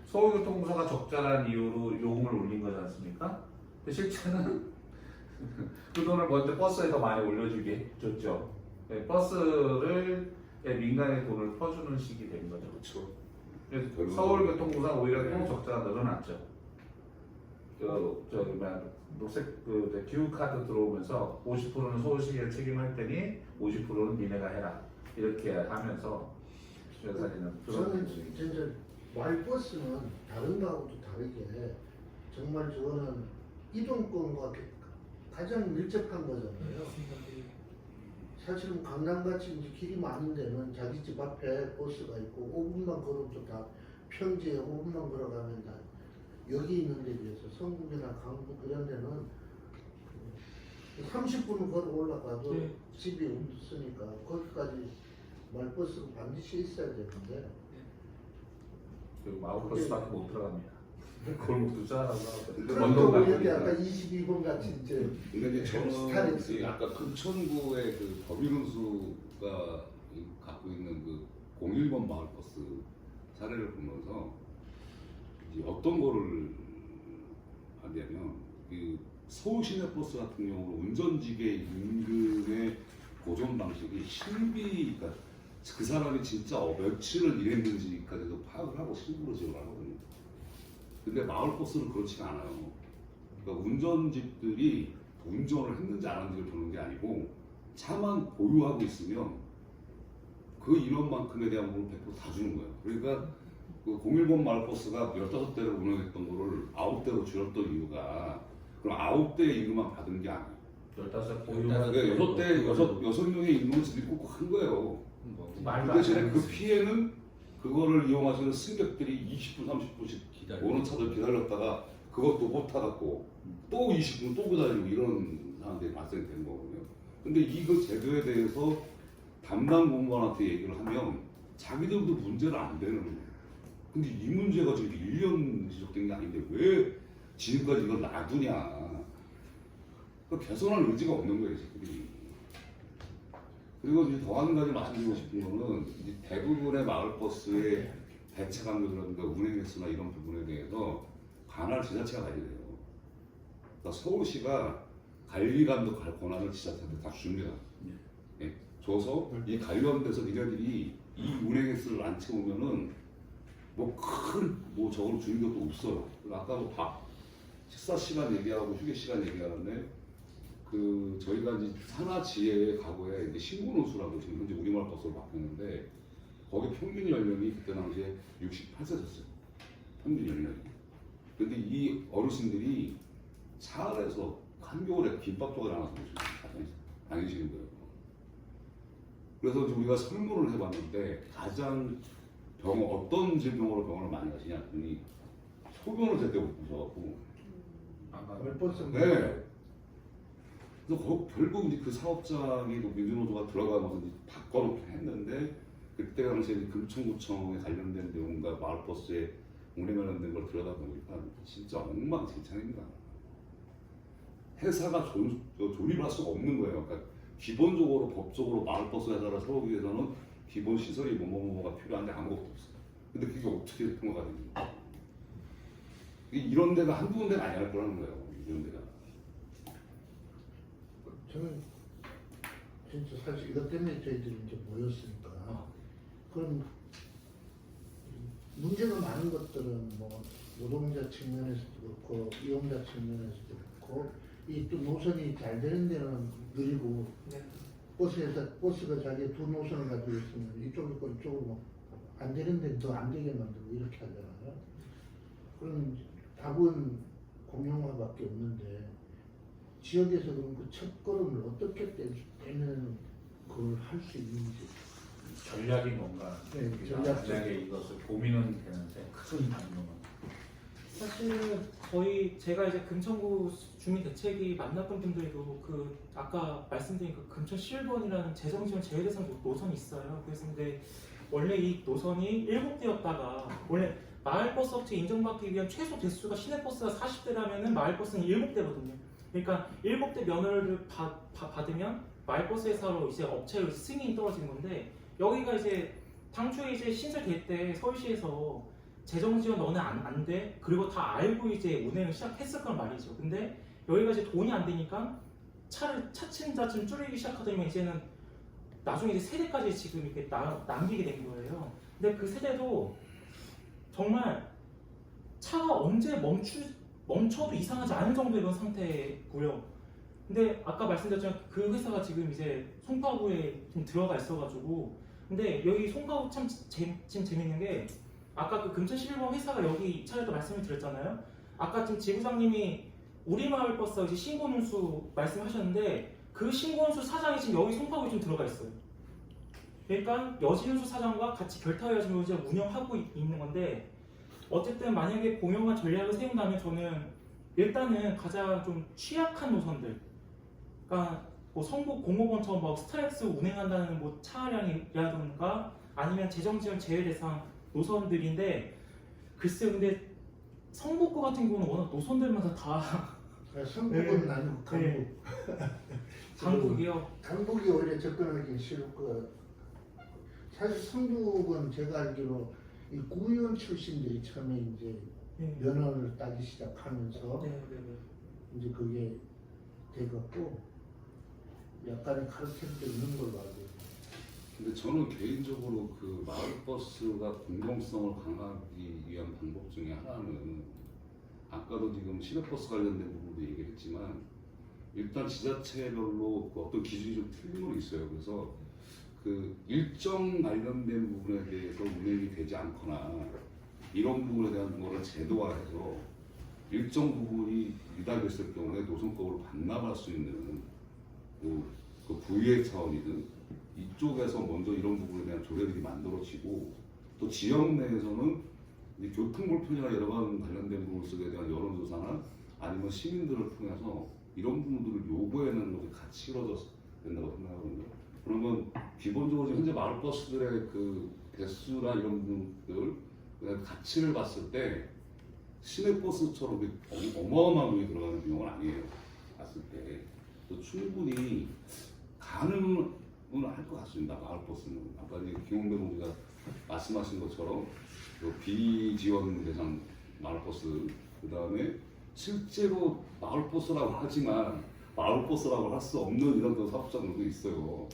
서울교통공사가 적자라는 이유로 요금을 올린 거지 않습니까? 근데 실제는 그 돈을 먼저 버스에 더 많이 올려주게 줬죠. 네, 버스를 민간의 돈을 퍼주는 식이 된 거죠. 그렇죠. 그래서 서울교통공사 오히려 또 적자가 늘어났죠. 녹색 기후카드 들어오면서 50%는 서울시가 책임할 테니 50%는 니네가 해라 이렇게 하면서 사실은 저는 진짜 말버스는 다른 거하고도 다르게 정말 저거는 이동권과 가장 밀접한 거잖아요. 사실은 강남같이 이제 길이 많은 데는 자기 집 앞에 버스가 있고 5분만 걸어도 다 평지에 5분만 걸어가면 다 여기 있는 데 비해서 성북이나 강북 그런 데는 30분 걸어 올라가도 네. 집이 없으니까 거기까지 말버스가 반드시 있어야 되는데 그리고 마을버스밖에 못 들어갑니다. 골목도 짜라고 그리고 여기 아까 22번 같이 이제 근데 이제 저는 스타렉스. 이 아까 금천구의 그 법인운수가 갖고 있는 그 01번 마을버스 사례를 보면서 이제 어떤 거를 하냐면 그 서울시내버스 같은 경우는 운전직의 임금의 고정 방식이 그러니까 그 사람이 진짜 며칠을 일했는지까지도 파악을 하고 신고를 지원하거든요. 근데 마을버스는 그렇지가 않아요. 그러니까 운전직들이 운전을 했는지 안 했는지를 보는 게 아니고 차만 보유하고 있으면 그 인원만큼에 대한 부분을 100%다 주는 거예요. 그러니까 그 010 마을버스가 15대를 운영했던 거를 9대로 줄였던 이유가 그럼 9대의 임금만 받은 게 아니에요. 15 그러니까 보유가 6명의 임금을 지들이 꼭 한 거예요. 그 말도 대신에 안 그 되는 피해는 그거를 이용하시는 승객들이 20분, 30분씩 오는 차들 기다렸다가 그것도 못 타갖고 또 20분 또 기다리고 이런 상황들이 발생된 거거든요. 근데 이거 제도에 대해서 담당 공무원한테 얘기를 하면 자기들도 문제를 안 되는 거예요. 근데 이 문제가 지금 1년 지적된 게 아닌데 왜 지금까지 이걸 놔두냐. 그 개선할 의지가 없는 거예요, 지금. 그리고 이제 더 한 가지 말씀드리고 싶은 거는 이제 대부분의 마을버스의 대체 감독이라든가 운행 횟수나 이런 부분에 대해서 관할 지자체가 가야 돼요. 그러니까 서울시가 관리 감독 할 권한을 지자체한테 다 줍니다. 예. 줘서 이 관련돼서 니네들이 이 운행 횟수를 안 채우면은 뭐 큰 뭐 저걸 주는 것도 없어요. 아까 뭐 식사 시간 얘기하고 휴게 시간 얘기하는데 그 저희가 이제 산하지혜의 과거에 이제 신고노수라고 지금 현재 우리말 버스로 바뀌었는데 거기 평균 연령이 그때 당시에 68세였어요. 평균 연령이. 근데 이 어르신들이 차 안에서 한겨울에 김밥 조각 하나 다니시는 거예요. 그래서 이제 우리가 설문을 해봤는데 가장 어떤 질병으로 병원을 많이 가시냐 했더니 소변을 제때 못 보셔갖고 마을버스 네. 그래서 결국 이제 그 사업장이 민주노조가 들어가면서 이제 바꿔놓긴 했는데 그때 당시에 금천구청에 관련된 내용과 마을버스에 운행 관련된 걸 들어가 보니까 진짜 엉망진창입니다. 회사가 조립을 할 수가 없는 거예요. 그러니까 기본적으로 법적으로 마을버스 회사를 세우기 위해서는 기본 시설이 뭐가 필요한데 아무것도 없어요. 근데 그게 어떻게 통과가 됩니까? 이런 데가 한두 군데가 아니랄 거라는 거예요. 이런 데가. 저는 진짜 사실 이것 때문에 저희들이 이제 모였으니까 그럼 문제가 많은 것들은 뭐 노동자 측면에서도 그렇고 이용자 측면에서도 그렇고 이 또 노선이 잘 되는 데는 느리고 네. 버스가 자기 두 노선을 가지고 있으면 이쪽으로 있고 이쪽으로 뭐 안 되는 데는 더 안 되게 만들고 이렇게 하잖아요. 그럼 답은 공용화밖에 없는데 지역에서 그럼 그 첫걸음을 어떻게 떼면 그걸 할 수 있는지 전략이 뭔가 네, 전략에 이것을 고민은 되는데 큰 단위로만 사실은 제가 이제 금천구 주민 대책위 만났던 분들도 그 아까 말씀드린 그 금천 실버원이라는 재정지원 제외대상 노선이 있어요. 그래서 근데 원래 이 노선이 7대였다가 원래 마을버스 업체 인정받기 위한 최소 대수가 시내버스가 40대라면은 마을버스는 7대거든요. 그러니까 7대 면허를 받으면 마을버스 회사로 이제 업체로 승인이 떨어지는 건데 여기가 이제 당초에 이제 신설될 때 서울시에서 재정 지원 너는 안 돼. 그리고 다 알고 이제 운행을 시작했을 거란 말이죠. 근데 여기가 이제 돈이 안 되니까 차를 차츰차츰 줄이기 시작하다 보면 이제는 나중에 이제 세대까지 지금 이렇게 남기게 된 거예요. 근데 그 세대도 정말 차가 언제 멈춰도 이상하지 않은 정도의 그런 상태고요. 근데 아까 말씀드렸지만 그 회사가 지금 이제 송파구에 좀 들어가 있어가지고 근데 여기 송파구 참 지금 재밌는 게 아까 그 금천실버 회사가 여기 입찰했던 말씀을 드렸잖아요. 아까 지금 지부장님이 우리마을버스 이제 신고운수 말씀하셨는데 그 신고운수 사장이 지금 여기 송파구에 좀 들어가 있어요. 그러니까 여진운수 사장과 같이 결탁해가지고 이제 운영하고 있는 건데 어쨌든 만약에 공영화 전략을 세운다면 저는 일단은 가장 좀 취약한 노선들, 그러니까 뭐 성북 공업원처럼 막 스트라이크스 운행한다는 뭐 차량이라든가 아니면 재정지원 제외 대상 노선들인데 글쎄요. 근데 성북구 같은 경우는 워낙 노선들마다 다 성북은 아니고 강북. 네. 강북이요. 강북이 원래 접근하기 쉬울 거. 사실 성북은 제가 알기로 이 구의원 출신들이 처음에 이제 네. 면허를 따기 시작하면서 네. 이제 그게 돼갖고 약간의 카르텔도 있는 걸로 알고 있어요. 근데 저는 개인적으로 그 마을버스가 공공성을 강화하기 위한 방법 중에 하나는 아까도 지금 시내버스 관련된 부분도 얘기했지만 일단 지자체별로 그 어떤 기준이 좀 틀린 건 있어요. 그래서 그 일정 관련된 부분에 대해서 운행이 되지 않거나 이런 부분에 대한 거를 제도화해서 일정 부분이 미달됐을 경우에 노선법으로 반납할 수 있는 그 부의회 차원이든 이쪽에서 먼저 이런 부분에 대한 조례들이 만들어지고 또 지역 내에서는 이제 교통 불편이나 여러 가지 관련된 부분에 대한 여론조사나 아니면 시민들을 통해서 이런 부분들을 요구해내는 것이 같이 이루어져야 된다고 생각하거든요. 그러면 기본적으로 현재 마을버스들의 그 대수나 이런 부분들 그다음에 가치를 봤을 때 시내버스처럼 어마어마한 돈이 들어가는 비용은 아니에요. 봤을 때 또 충분히 가능은 할 것 같습니다. 마을버스는 아까 이제 김홍배 동지가 말씀하신 것처럼 그 비지원 대상 마을버스 그 다음에 실제로 마을버스라고 하지만 마을버스라고 할 수 없는 이런 그 사업자들도 있어요.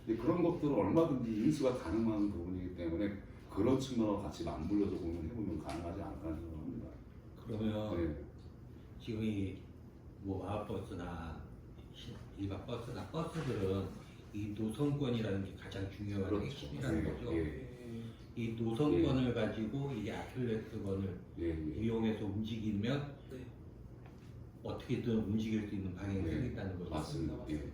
근데 그런 것들은 얼마든지 인수가 가능한 부분이기 때문에 그런 측면으로 같이 맞물려서 해보면 가능하지 않을까 생각합니다. 그러면 네. 지금 이 뭐 마을버스나 일반 버스나 버스들은 이 노선권이라는 게 가장 중요한 그렇죠. 핵심이라는 네, 거죠. 예. 이 노선권을 가지고 이제 아킬레스건을 예, 예. 이용해서 움직이면 네. 어떻게든 움직일 수 있는 방향이 네. 생긴다는 거죠. 맞습니다. 예.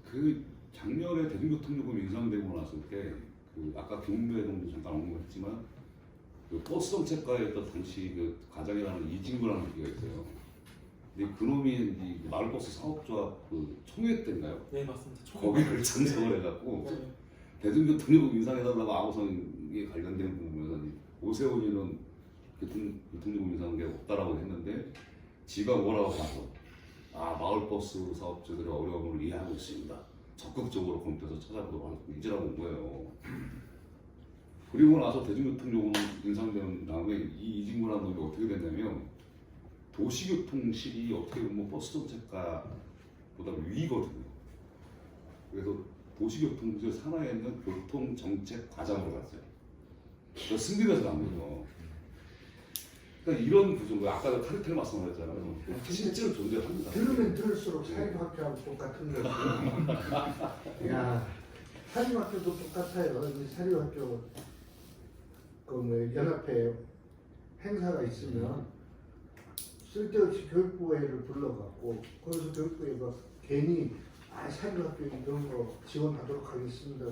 그 작년에 대중교통요금 인상되고 났을 때 그 아까 김웅배 동도 잠깐 언급했지만 그 버스 정책과였던 당시 그 과장이라는 이진구라는 분이가 있어요. 근데 그놈이 이 마을버스 사업조합 그 총회 때인가요? 네, 맞습니다. 거기를 참석을 해갖고 네. 대중교통요금 인상해달라고 아우성에 관련된 부분에서 오세훈이는 교통요금 인상한 게 없다라고 했는데 지가 뭐라고 봐서 마을버스 사업자들의 어려움을 이해하고 있습니다. 적극적으로 검토해서 찾아보도록 하겠습니다. 이제라고 온 거예요. 그리고 나서 대중교통요금 인상된 다음에 이 이진구라는 놈이 어떻게 됐냐면 도시교통실이 어떻게 보면 버스 정책과보다 위거든요. 그래서 도시교통실 산하에 있는 교통정책과장으로 갔어요. 그래서 승진해서 간 거죠. 그러니까 이런 구조가 아까 카르텔 말씀하셨잖아요. 실제로 존재합니다. 들으면 들을수록 사립학교하고 똑같은 거지. 야, 사립학교도 똑같아요. 이 사립학교 그 연합회 행사가 있으면 쓸데없이 교육부회를 불러갖고 거기서 교육부회가 괜히 사립학교 이런 거 지원하도록 하겠습니다.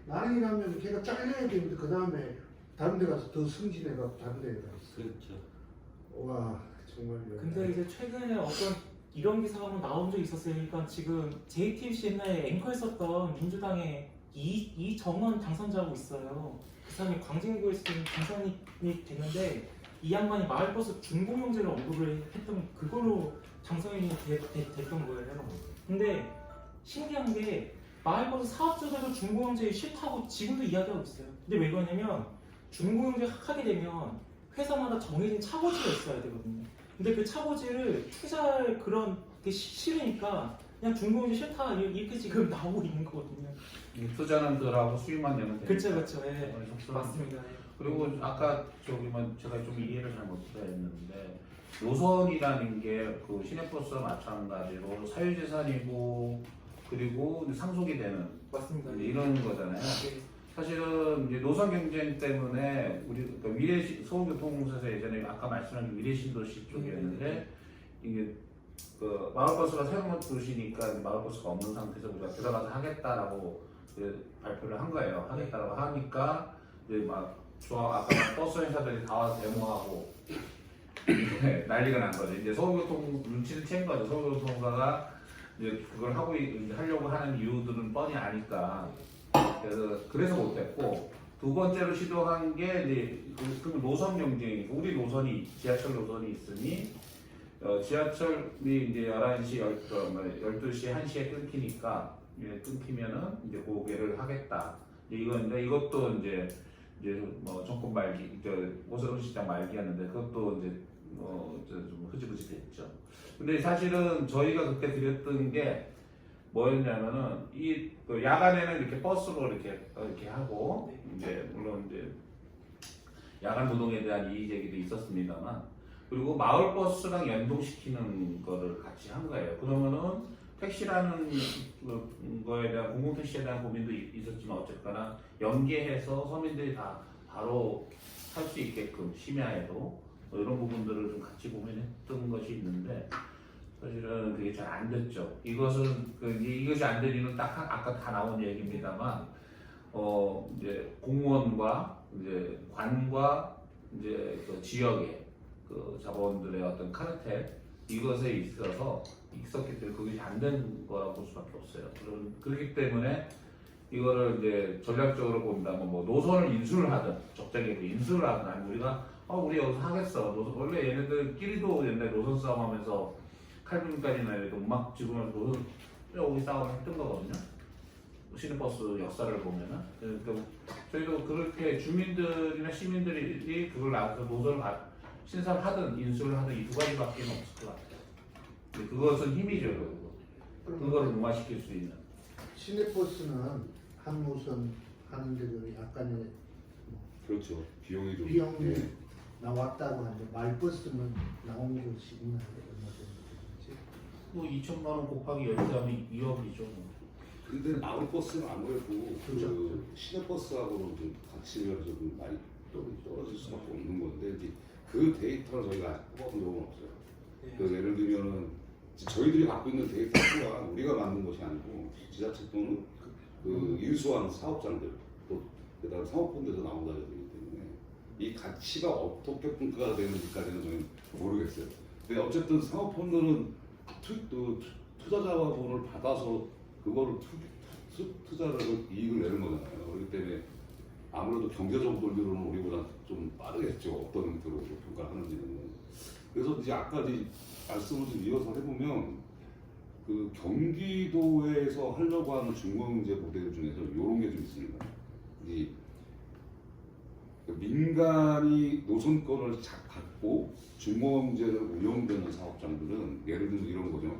나는 이라면 걔가 잘려야 되는데 그 다음에 다른 데 가서 더 승진해갖고 다른 데 가서. 그렇죠. 와 정말. 근데 이제 최근에 어떤 이런 기사가 한번 나온 적이 있었어요. 그러니까 지금 JTBC 옛날에 앵커 했었던 민주당의 이정원 당선자하고 있어요. 그 사람이 광진구에서 당선이 됐는데 이 양반이 마을버스 준공영제를 언급을 했던 그걸로 당선이 됐던 거예요. 근데 신기한 게 마을버스 사업자들도 준공영제 싫다고 지금도 이야기하고 있어요. 근데 왜 그러냐면 준공영제 하게 되면 회사마다 정해진 차고지가 있어야 되거든요. 근데 그 차고지를 투자할 그런 게 싫으니까 그냥 준공영제 싫다 이렇게 지금 나오고 있는 거거든요. 투자는 덜하고 수익만 내면 되니까. 그렇죠. 예. 맞습니다. 그리고 아까 저기만 제가 좀 이해를 잘못했는데 노선이라는 게 그 시내버스와 마찬가지로 사유재산이고 그리고 상속이 되는 맞습니다. 이제 이런 거잖아요. 네. 사실은 이제 노선 경쟁 때문에 우리 그러니까 서울교통공사에서 예전에 아까 말씀하신 미래신도시 쪽이었는데 이게 그 마을버스가 새로운 도시니까 마을버스가 없는 상태에서 우리가 들어가서 하겠다라고 발표를 한 거예요. 하겠다라고 하니까 이제 막 아까 버스 회사들이 다 와서 데모하고 난리가 난 거죠. 이제 서울교통 눈치를 챈 거죠. 서울교통공사가 이제 그걸 하려고 하는 이유들은 뻔히 아니까. 그래서 못했고 두 번째로 시도한 게 이제 그 노선 경쟁이 우리 노선이 지하철 노선이 있으니 지하철이 이제 11시, 12시, 1시에 끊기니까 끊기면은 이제 고개를 하겠다. 이건데 이것도 이제 뭐 정권 말기, 오세훈 시장 말기였는데 그것도 이제 좀 흐지부지 됐죠. 근데 사실은 저희가 그때 드렸던 게 뭐였냐면은 그 야간에는 이렇게 버스로 이렇게 하고 이제 물론 이제 야간 노동에 대한 이의 제기도 있었습니다만 그리고 마을버스랑 연동시키는 거를 같이 한 거예요. 그러면은 택시라는 거에 대한 공공택시에 대한 고민도 있었지만 어쨌거나 연계해서 서민들이 다 바로 할 수 있게끔 심야에도 뭐 이런 부분들을 좀 같이 고민했던 것이 있는데 사실은 그게 잘 안 됐죠. 이것은 이것이 안 된 이유는 딱 아까 다 나온 얘기입니다만 이제 공무원과 이제 관과 이제 그 지역의 그 자본들의 어떤 카르텔 이것에 있어서 있었기 때문에 그것이 안 된 거라고 볼 수밖에 없어요. 그렇기 때문에 이거를 이제 전략적으로 본다면 뭐 노선을 인수를 하든 적절하게 인수를 하든 아니면 우리가 우리 여기서 하겠어. 원래 얘네들끼리도 옛날 노선 싸움하면서 칼빈까지나 이렇게 음악 지구면서 노선 여기 싸움을 했던 거거든요. 시내버스 역사를 보면은 그러니까 저희도 그렇게 주민들이나 시민들이 그걸 나와서 노선을 신사를 하든 인수를 하든 이 두 가지밖에 없을 것 같아요. 근데 그것은 힘이죠. 그거를 무마시킬 수 있는. 시내버스는 한 노선 하는데 그 약간의 그렇죠. 비용이 좀 비용이 예. 나왔다고 하는데 말버스는 나온 것이 있나요? 얼마 정도 되는지? 뭐 2천만 원 곱하기 10개 하면 2억이죠. 근데 마을버스는 아무래도 그렇죠. 그 시내버스하고는 좀 가치면서 좀 많이 떨어질 수밖에 없는 건데 이제 그 데이터를 저희가 뽑아본 적은 없어요. 그 예를 들면은 저희들이 갖고 있는 데이터 또한 우리가 만든 것이 아니고 지자체 또는 그 인수한 사업장들 또 그다음 사업본에서 나온 자료들이기 때문에 이 가치가 어떻게 평가가 되는지까지는 저는 모르겠어요. 근데 어쨌든 사업본들은 투자 자본을 받아서 그거를 투자를 이익을 내는 거잖아요. 그렇기 때문에 아무래도 경제적 논리로는 우리보다 좀 빠르겠죠. 어떤 형태로 평가하는지는. 그래서 이제 아까 이제 말씀을 좀 이어서 해보면 그 경기도에서 하려고 하는 중공제 모델 중에서 이런 게 좀 있습니다. 이 민간이 노선권을 갖고 중공제를 운영되는 사업장들은 예를 들면 이런 거죠.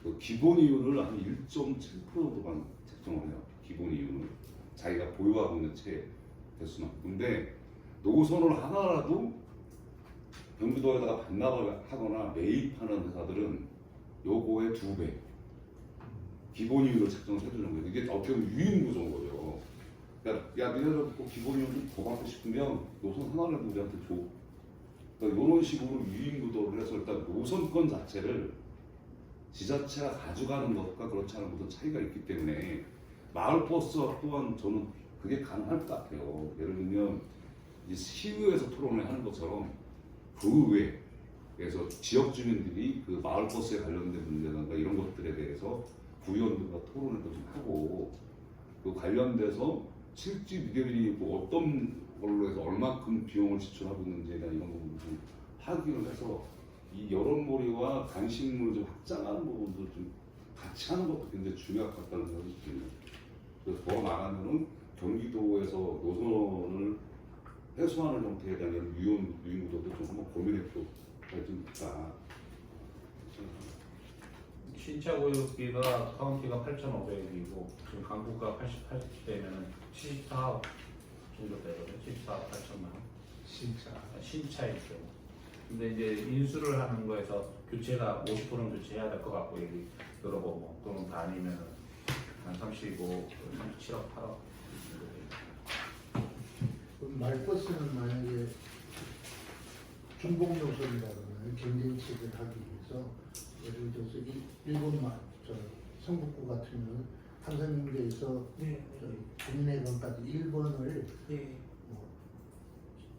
그 기본 이윤을 한 1.7% 정도만 책정을 해요. 기본 이윤을 자기가 보유하고 있는 채 대수만. 근데 노선을 하나라도 경기도에다가 반납을 하거나 매입하는 회사들은 요거의 2배 기본 이윤을 책정을 해주는 거예요. 이게 어떻게 보면 유인 구조인 거죠. 그러니까 야 니네들 꼭 기본 이윤 더 받고 싶으면 노선 하나라도 우리한테 줘. 그러니까 이런 식으로 유인 구조를 해서 일단 노선권 자체를 지자체가 가져가는 것과 그렇지 않은 것은 차이가 있기 때문에 마을버스 또한 저는 그게 가능할 것 같아요. 예를 들면 이 시의회에서 토론을 하는 것처럼 구의회에서 지역 주민들이 그 마을버스에 관련된 문제라든가 이런 것들에 대해서 구의원들과 토론을 좀 하고 그 관련돼서 실제 니들이 뭐 어떤 걸로 해서 얼마큼 비용을 지출하고 있는지에 대한 이런 부분을 좀 확인을 해서 이 여론몰이와 관심을 좀 확장하는 부분도 좀 같이 하는 것도 굉장히 중요할 것 같다는 생각이 듭니다. 그래서 더 나가면은 경기도에서 노선을 해소하는 형태에 대한 유인구도도 좀 한번 고민해볼 필요가 좀 있다. 신차고유비가 카운티가 8,500이고 지금 강구가 88대면은 74억 정도 되거든요. 74억 8천만 원. 신차일 경우. 근데 이제 인수를 하는 거에서 교체가 50%는 교체해야 될 것 같고 여기 들어보고 또는 다 아니면 한 35, 37억, 8억. 그럼 말버스는 만약에 중복 노선이라거나 경쟁책을 하기 위해서 예를 들어서 일본 성북구 같으면 한성대에서 국내건까지 1번을 예.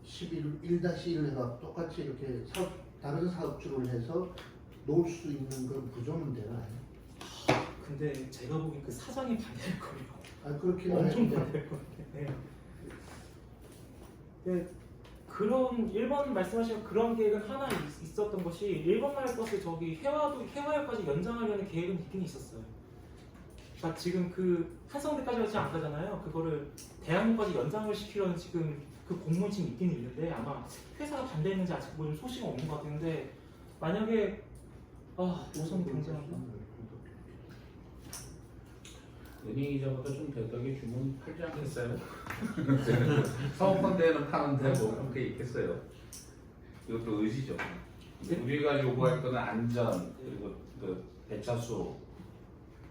1-1 해가 똑같이 이렇게 다른 사업주를 해서 놓을 수 있는 그런 구조는 되나요? 근데 제가 보기엔 그 사장이 반대할 거예요. 아 그렇긴 엄청 한데 반대할 거예요. 네. 네. 그런 1번 말씀하신 그런 계획은 하나 있었던 것이 1번 마을버스 저기 해화역까지 연장하려는 계획은 있긴 있었어요. 그러니까 지금 그 한성대까지 가지 안 가잖아요. 그거를 대학로까지 연장을 시키려는 지금 그 공문이 지금 있긴 있는데 아마 회사가 반대했는지 아직 뭐 소식은 없는 것 같은데 만약에 노선 경쟁한다. 은행이자보다 좀 대덕에 주문 팔지 않겠어요? 사업펀드에는 파는데 뭐 그런 게 있겠어요? 이것도 의지죠. 네. 우리가 요구할 거는 안전 그리고 그 배차수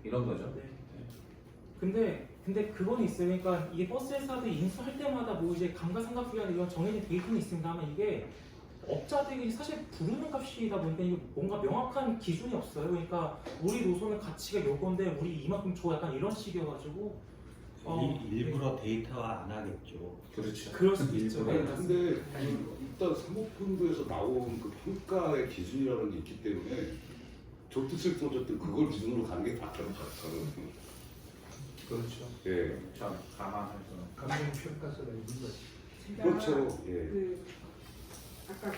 이런 거죠. 네. 근데 그거는 있어요. 그러니까 이게 버스 회사들이 인수할 때마다 뭐 이제 감가상각비나 이런 정해진 데이터는 있습니다만 이게 업자들이 사실 부르는 값이다 보니까 이게 뭔가 명확한 기준이 없어요. 그러니까 우리 노선의 가치가 요건데 우리 이만큼 줘 약간 이런 식이어가지고 일부러 데이터화 안 하겠죠. 그렇죠. 그럴 수도 있죠. 일부러. 네, 근데 맞습니다. 일단 사모펀드에서 나온 그 평가의 기준이라는 게 있기 때문에 좋든 싫든 어쨌든 그걸 기준으로 가는 게 맞다는 것 같아요. 그렇죠. 예, 참 감안해서. 감정 평가서가 있는 거지. 제가 그렇죠. 예. 그 아까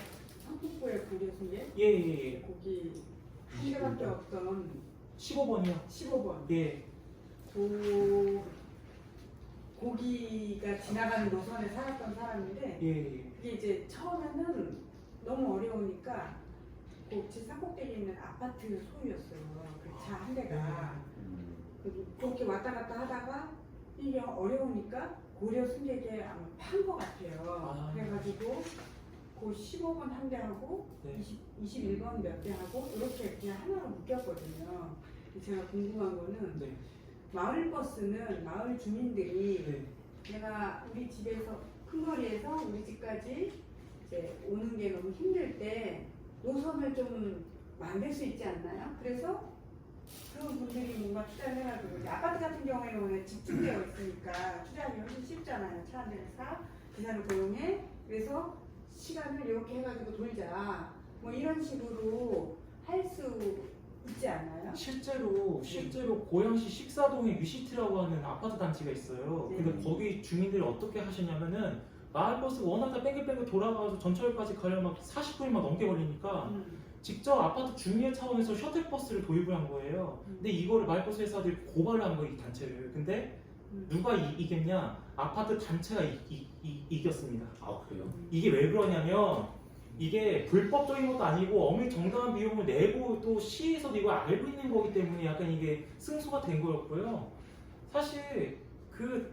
상품부에 보내신 게 예. 거기 한 개밖에 없던 15번이요. 15번. 예. 거기가 지나가는 노선에 살았던 사람인데 예. 이게 이제 처음에는 너무 어려우니까 제 산꼭대기에 있는 아파트 소유였어요. 그 차 한 대가. 그렇게 왔다 갔다 하다가 이게 어려우니까 고려 승객에 아마 판 것 같아요. 그래가지고 그 15번 한 대하고 네. 21번 몇 대하고 이렇게 그냥 하나로 묶였거든요. 제가 궁금한 거는 네. 마을 버스는 마을 주민들이 네. 내가 우리 집에서 큰 거리에서 우리 집까지 이제 오는 게 너무 힘들 때 노선을 좀 만들 수 있지 않나요? 그래서 그 분들이 뭔가 투자를 해가지고 이제 아파트 같은 경우에는 집중되어 있으니까 투자하기 훨씬 쉽잖아요. 차 한 대를 사, 기사를 고용해, 그래서 시간을 이렇게 해가지고 돌자. 뭐 이런 식으로 할 수 있지 않나요? 실제로 고양시 식사동에 위시티라고 하는 아파트 단지가 있어요. 근데 네. 거기 주민들이 어떻게 하셨냐면은 마을버스가 워낙 다 뺑글뺑글 돌아가서 전철까지 가려면 40분이면 넘게 걸리니까 직접 아파트 주민회 차원에서 셔틀버스를 도입을 한 거예요. 근데 이거를 마을버스 회사들이 고발을 한 거예요, 이 단체를. 근데 누가 이겼냐? 아파트 단체가 이겼습니다. 아 그래요? 이게 왜 그러냐면 이게 불법적인 것도 아니고 어미 정당한 비용을 내고 또 시에서도 이걸 알고 있는 거기 때문에 약간 이게 승소가 된 거였고요. 사실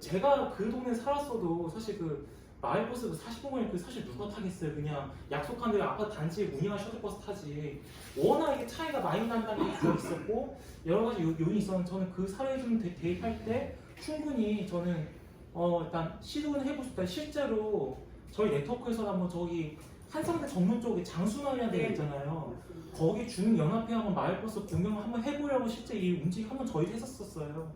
제가 그 동네 살았어도 사실 그 마을버스 그 40분간에 그 사실 누가 타겠어요. 그냥 약속한 대로 아파트 단지에 운영한 셔틀버스 타지. 워낙 이게 차이가 많이 난다는 게 있었고 여러 가지 요인이 있었는데 저는 그 사례 좀 대입할 때 충분히 저는 일단 시도는 해보고 싶다. 실제로 저희 네트워크에서 한번 저기 한성대 정문 쪽에 장순환이라는 데가 있잖아요. 거기 주민연합회 한번 마을버스 공영 한번 해보려고 실제 이 움직임 한번 저희도 했었어요.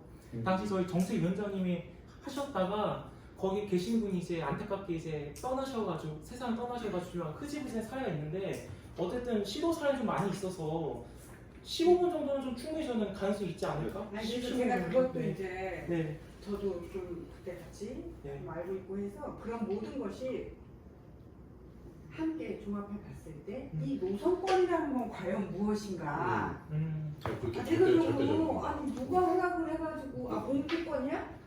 당시 저희 정책위원장님이 하셨다가 거기 계신 분이 이제 안타깝게 이제 떠나셔가지고 세상 떠나셔가지고 흐지부지 사례가 있는데 어쨌든 시도 사례 좀 많이 있어서 15분 정도는 좀 충분히 저는 가능성이 있지 않을까? 아니, 그래서 15분 제가 정도? 그것도 네. 이제 네. 저도 좀 그때 같이 네. 좀 알고 있고 해서 그런 모든 것이 함께 종합해 봤을 때 이 노선권이라는 건 과연 무엇인가? 그렇게 대표적으로 아니 누가 허락을 해가지고 공기권이야?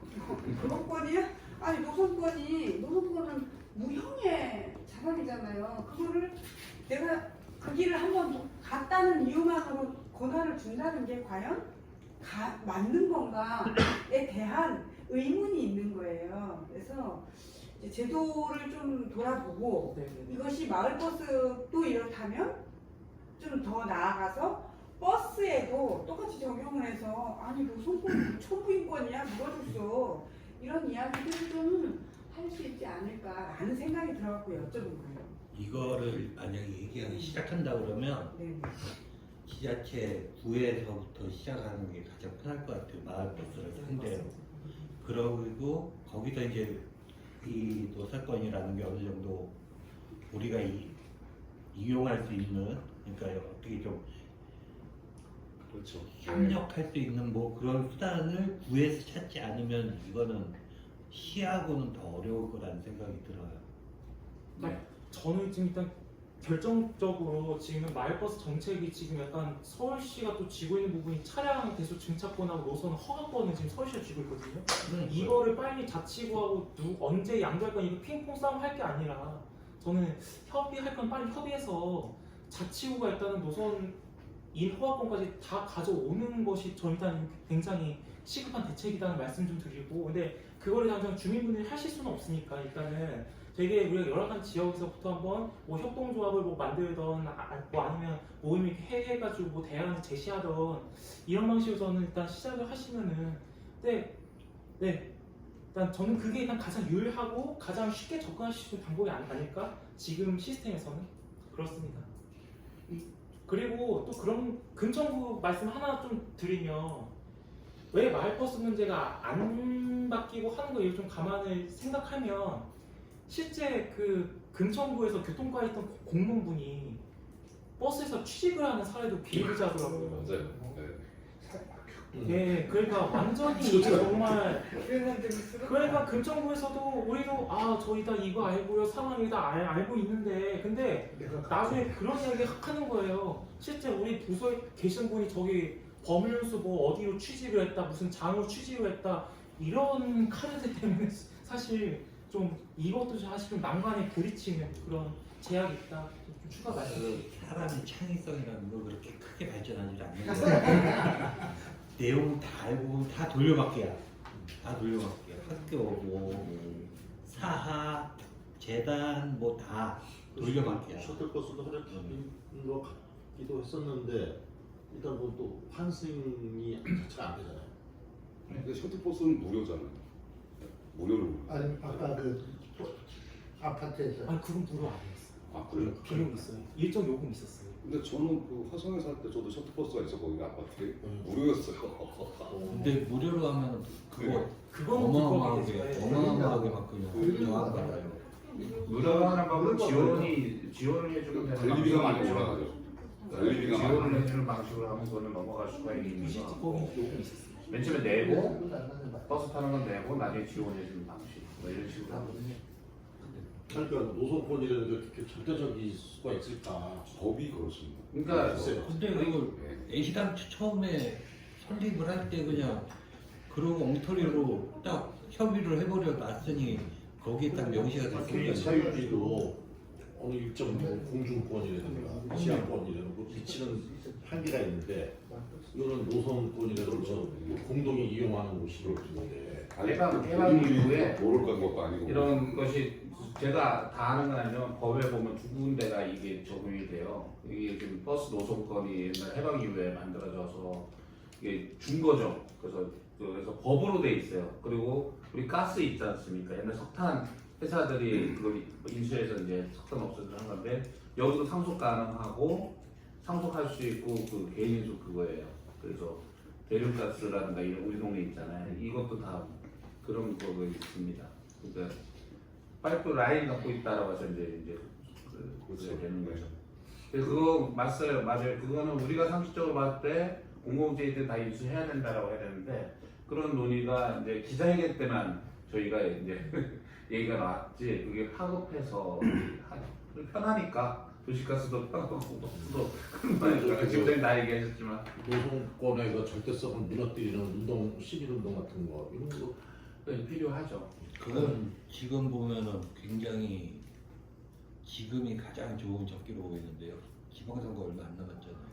그것권이야? 아니 노선권은 무형의 자산이잖아요. 그거를 내가 그 길을 한번 갔다는 이유만으로 권한을 준다는 게 과연 맞는 건가에 대한 의문이 있는 거예요. 그래서 이제 제도를 좀 돌아보고 네네네. 이것이 마을버스도 이렇다면 좀 더 나아가서 버스에도 똑같이 적용을 해서 아니 노선권 초부인권이야 누가 줬어 이런 이야기들을 좀 할 수 있지 않을까라는 생각이 들어갖고 여쭤본 거예요. 이거를 만약에 얘기하기 시작한다 그러면 네. 지자체 구에서부터 시작하는 게 가장 편할 것 같아요. 마을버스를 상대로. 그리고 거기서 이제 이 노사건이라는 게 어느 정도 우리가 이용할 수 있는, 그러니까 어떻게 좀 그렇죠. 협력할 수 있는 뭐 그런 수단을 구에서 찾지 않으면 이거는 시하고는 더 어려울 거라는 생각이 들어요. 저는 지금 일단 결정적으로 지금 마을버스 정책이 지금 약간 서울시가 또 쥐고 있는 부분이 차량 대수 증차권하고 노선 허가권을 지금 서울시가 쥐고 있거든요. 이거를 빨리 자치구하고 언제 양도할 건 이거 핑퐁 싸움 할 게 아니라 저는 협의할 건 빨리 협의해서 자치구가 일단은 노선 인 허가권까지 다 가져오는 것이 저는 일단 굉장히 시급한 대책이라는 말씀 좀 드리고 근데 그거를 당장 주민분들이 하실 수는 없으니까 일단은 되게 우리가 여러 가지 지역에서부터 한번 뭐 협동조합을 뭐 만들던 뭐 아니면 모임 이렇게 해가지고 뭐 대안을 제시하던 이런 방식으로 저는 일단 시작을 하시면은 네 일단 저는 그게 일단 가장 유일하고 가장 쉽게 접근하실 수 있는 방법이 아닐까 지금 시스템에서는 그렇습니다. 그리고 또 그런 금천구 말씀 하나 좀 드리면 왜 마을버스 문제가 안 바뀌고 하는 거 이걸 좀 감안을 생각하면 실제 그 금천구에서 교통과에 있던 공무원분이 버스에서 취직을 하는 사례도 비일비재하더라고요. 맞아요. 네. 예, 그러니까 완전히 이게 정말 그러니까 금천구에서도 우리도 저희 다 이거 알고요 상황이 다 알고 있는데 근데 나중에 그런 이야기 하는 거예요. 실제 우리 부서에 계신 분이 저기 법률수 뭐 어디로 취직을 했다 무슨 장으로 취직을 했다 이런 카드들 때문에 사실 좀 이것도 사실 좀 난관에 부딪히는 그런 제약이 있다. 좀 추가 말씀. 사람의 창의성이라는 거 그렇게 크게 발전하지 않는 거야. 내용 다 알고 다 돌려받기야. 다 돌려받기야. 학교 뭐 사하 재단 뭐 다 돌려받기야. 셔틀버스도 하는 것 같기도 했었는데 일단 뭐 또 환승이 자체가 안 되잖아요. 근데 셔틀버스는 무료잖아요. 무료로. 아니 아까 그 아파트에서 아니 그건 무료 아니었어요. 아 그래요? 비용 있어요. 일정 요금 있었어요. 근데 저는 그 화성에 살 때 저도 셔틀버스가 있었고 거기 아파트에 무료였어요. 근데 무료로 하면 그거 그거는 어마어마하게 그거 어마어마하게 막 그냥 정한 거예요. 무료로 하는 방법은 지원을 해주는 데는 관리비가 많이 방식으로 올라가죠. 관리비가 많이 지원을 올라가죠. 해주는 방식으로 하면 그거는 넘어갈 수가 있는 거기 거. 요금 있었어요. 맨 처음에 내고 버스 타는 건 내고 나중에 지원해주는 방식 뭐 이런 식으로 하거든요. 그러니까 노선권이라는 게 그렇게 절대적일 수가 있을까? 법이 그렇습니다. 그러니까 글쎄요. 근데 그걸 애시당초 처음에 설립을 할 때 그냥 그러고 엉터리로 딱 협의를 해버려 놨으니 거기에 딱 명시가 이 됐으니까 사유지도 어느 일정 공중권이라든가 지하권이라든가 그 미치는 한계가 있는데 이거는 노선권이라든가 공동이 이용하는 곳이 있는데 해방 이후에 도를 간 것도 아니고 이런 것이 제가 다 아는 건 아니지만 법에 보면 두 군데가 이게 적용이 돼요. 이게 지금 버스 노선권이 옛날 해방 이후에 만들어져서 이게 준 거죠. 그래서 법으로 돼 있어요. 그리고 우리 가스 있지 않습니까? 옛날 석탄 회사들이 그걸 인수해서 이제 석탄 업소들 한 건데 여기도 상속 가능하고 상속할 수 있고 그 개인인수 그거예요. 그래서 대륙가스라든가 이런 우리 동네 있잖아요. 이것도 다 그런 거가 있습니다. 그러니까 파이프 라인 갖고 있다라고 해서 이제 그렇게 되는 거죠. 그래서 그거 맞아요. 그거는 우리가 상식적으로 봤을 때 공공재이들 다 인수해야 된다라고 해야 되는데 그런 논의가 이제 기자회견 때만 저희가 이제 얘기가 나왔지 그게 파급해서 편하니까 도시가스도 편하고 버스도 그러니까 지금 전에 다 얘기하셨지만 노선권의 그 절대성을 무너뜨리는 운동, 시민운동 같은 거 이런 거 필요하죠. 그건 지금 보면은 굉장히 지금이 가장 좋은 적기로 보이는데요. 지방선거 얼마 안 남았잖아요.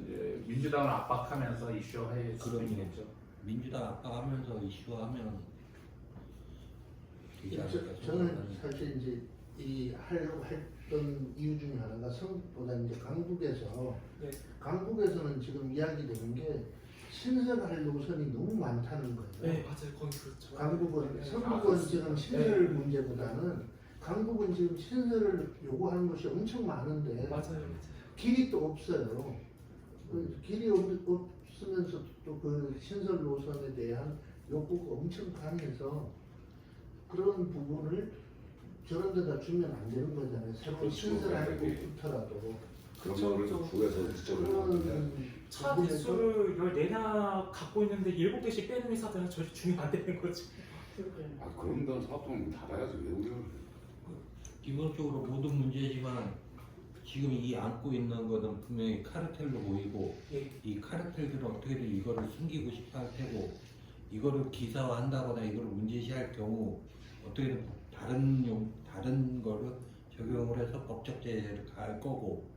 이제 민주당을 압박하면서 이슈화할 수도 그럼요. 있겠죠. 민주당 압박하면서 이슈하면 되지 않을까 저는 생각하는. 사실 이제 이 하려고 했던 이유 중에 하나가 서울보다 이제 강북에서 네. 강북에서는 지금 이야기되는 게 신설할 노선이 너무 많다는 거예요. 네 맞아요. 거기 그렇죠. 강북은 네. 서북은 지금 신설 네. 문제보다는 강북은 지금 신설을 요구하는 것이 엄청 많은데 맞아요. 길이 또 없어요. 그 길이 없으면서 또 그 신설 노선에 대한 욕구가 엄청 강해서 그런 부분을 저런 데다 주면 안 되는 거잖아요. 새로 그렇죠. 신설하는 네. 곳부터라도 그런 거를 구에서 지적을 하는데 그런 차 부분에서 대수를 14대나 갖고 있는데 7대씩 빼는 회사들은 절대 주면 안 되는 거지. 아 그런 데는 사업장을 닫아야지 왜 우리가 기본적으로 모든 문제지만 지금 이 안고 있는 거는 분명히 카르텔로 보이고 예. 이 카르텔들은 어떻게든 이거를 숨기고 싶어 할 테고 이거를 기사화한다거나 이거를 문제시할 경우 어떻게든 다른 거를 적용을 해서 법적 제재를 가할 거고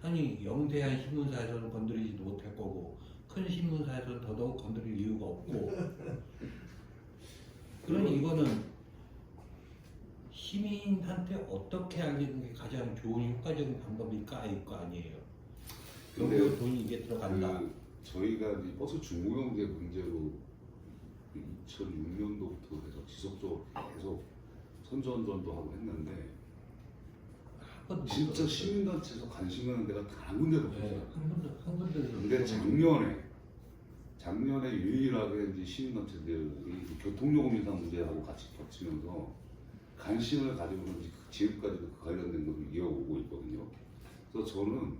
아니 영세한 신문사에서는 건드리지도 못할 거고 큰 신문사에서는 더더욱 건드릴 이유가 없고 그러니 이거는 시민한테 어떻게 알리는 게 가장 좋은 효과적인 방법일까 할 거 아니에요. 근데 여기 돈이 이게 들어간다. 저희가 이 버스 중고용제 문제로 2006년도부터 해서 지속적으로 계속 선전전도 하고 했는데 한 번도 진짜 못 들었어요. 시민단체에서 관심 가는 데가 단 한 군데도 없어요. 네, 한 번도 근데 작년에 유일하게 이제 시민단체들이 교통요금 인상 문제하고 같이 겹치면서 관심을 가지고는 지금까지도 그 관련된 것을 이어오고 있거든요. 그래서 저는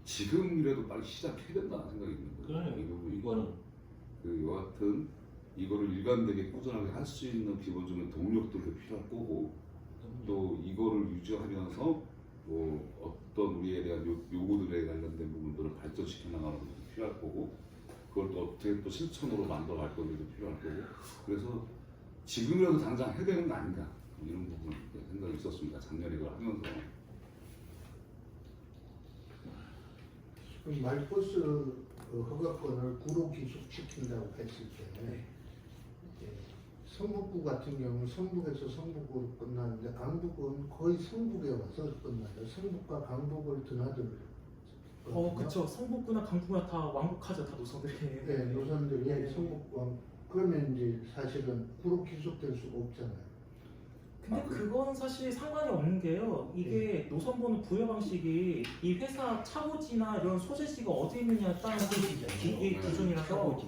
지금이라도 빨리 시작해야 된다는 생각이 있는 거예요. 그래요. 이거는 여하튼 이거를 일관되게 꾸준하게 할 수 있는 기본적인 동력들도 필요할 거고 또 이거를 유지하면서 뭐 어떤 우리에 대한 요구들에 관련된 부분들을 발전시켜 나가는 것도 필요할 거고 그걸 또 어떻게 또 실천으로 만들어 갈 것도 필요할 거고 그래서 지금이라도 당장 해야 되는 거 아닌가 뭐 이런 부분 생각이 있었습니다. 작년에 이걸 하면서 지금 말버스 허가권을 구로 기속시킨다고 했을 때 이제 성북구 같은 경우는 성북에서 성북으로 끝나는데 강북은 거의 성북에 와서 끝나요. 성북과 강북을 드나들거든요. 그쵸. 성북구나 강북구나 다 왕복하죠. 다 노선들이. 네, 노선들이 성북과 그러면 이제 사실은 구로 기속될 수가 없잖아요. 근데 그건 사실 상관이 없는 게요. 이게 노선번호 부여 방식이 이 회사 차고지나 이런 소재지가 어디 있느냐에 따른 기준이라서. 차고지.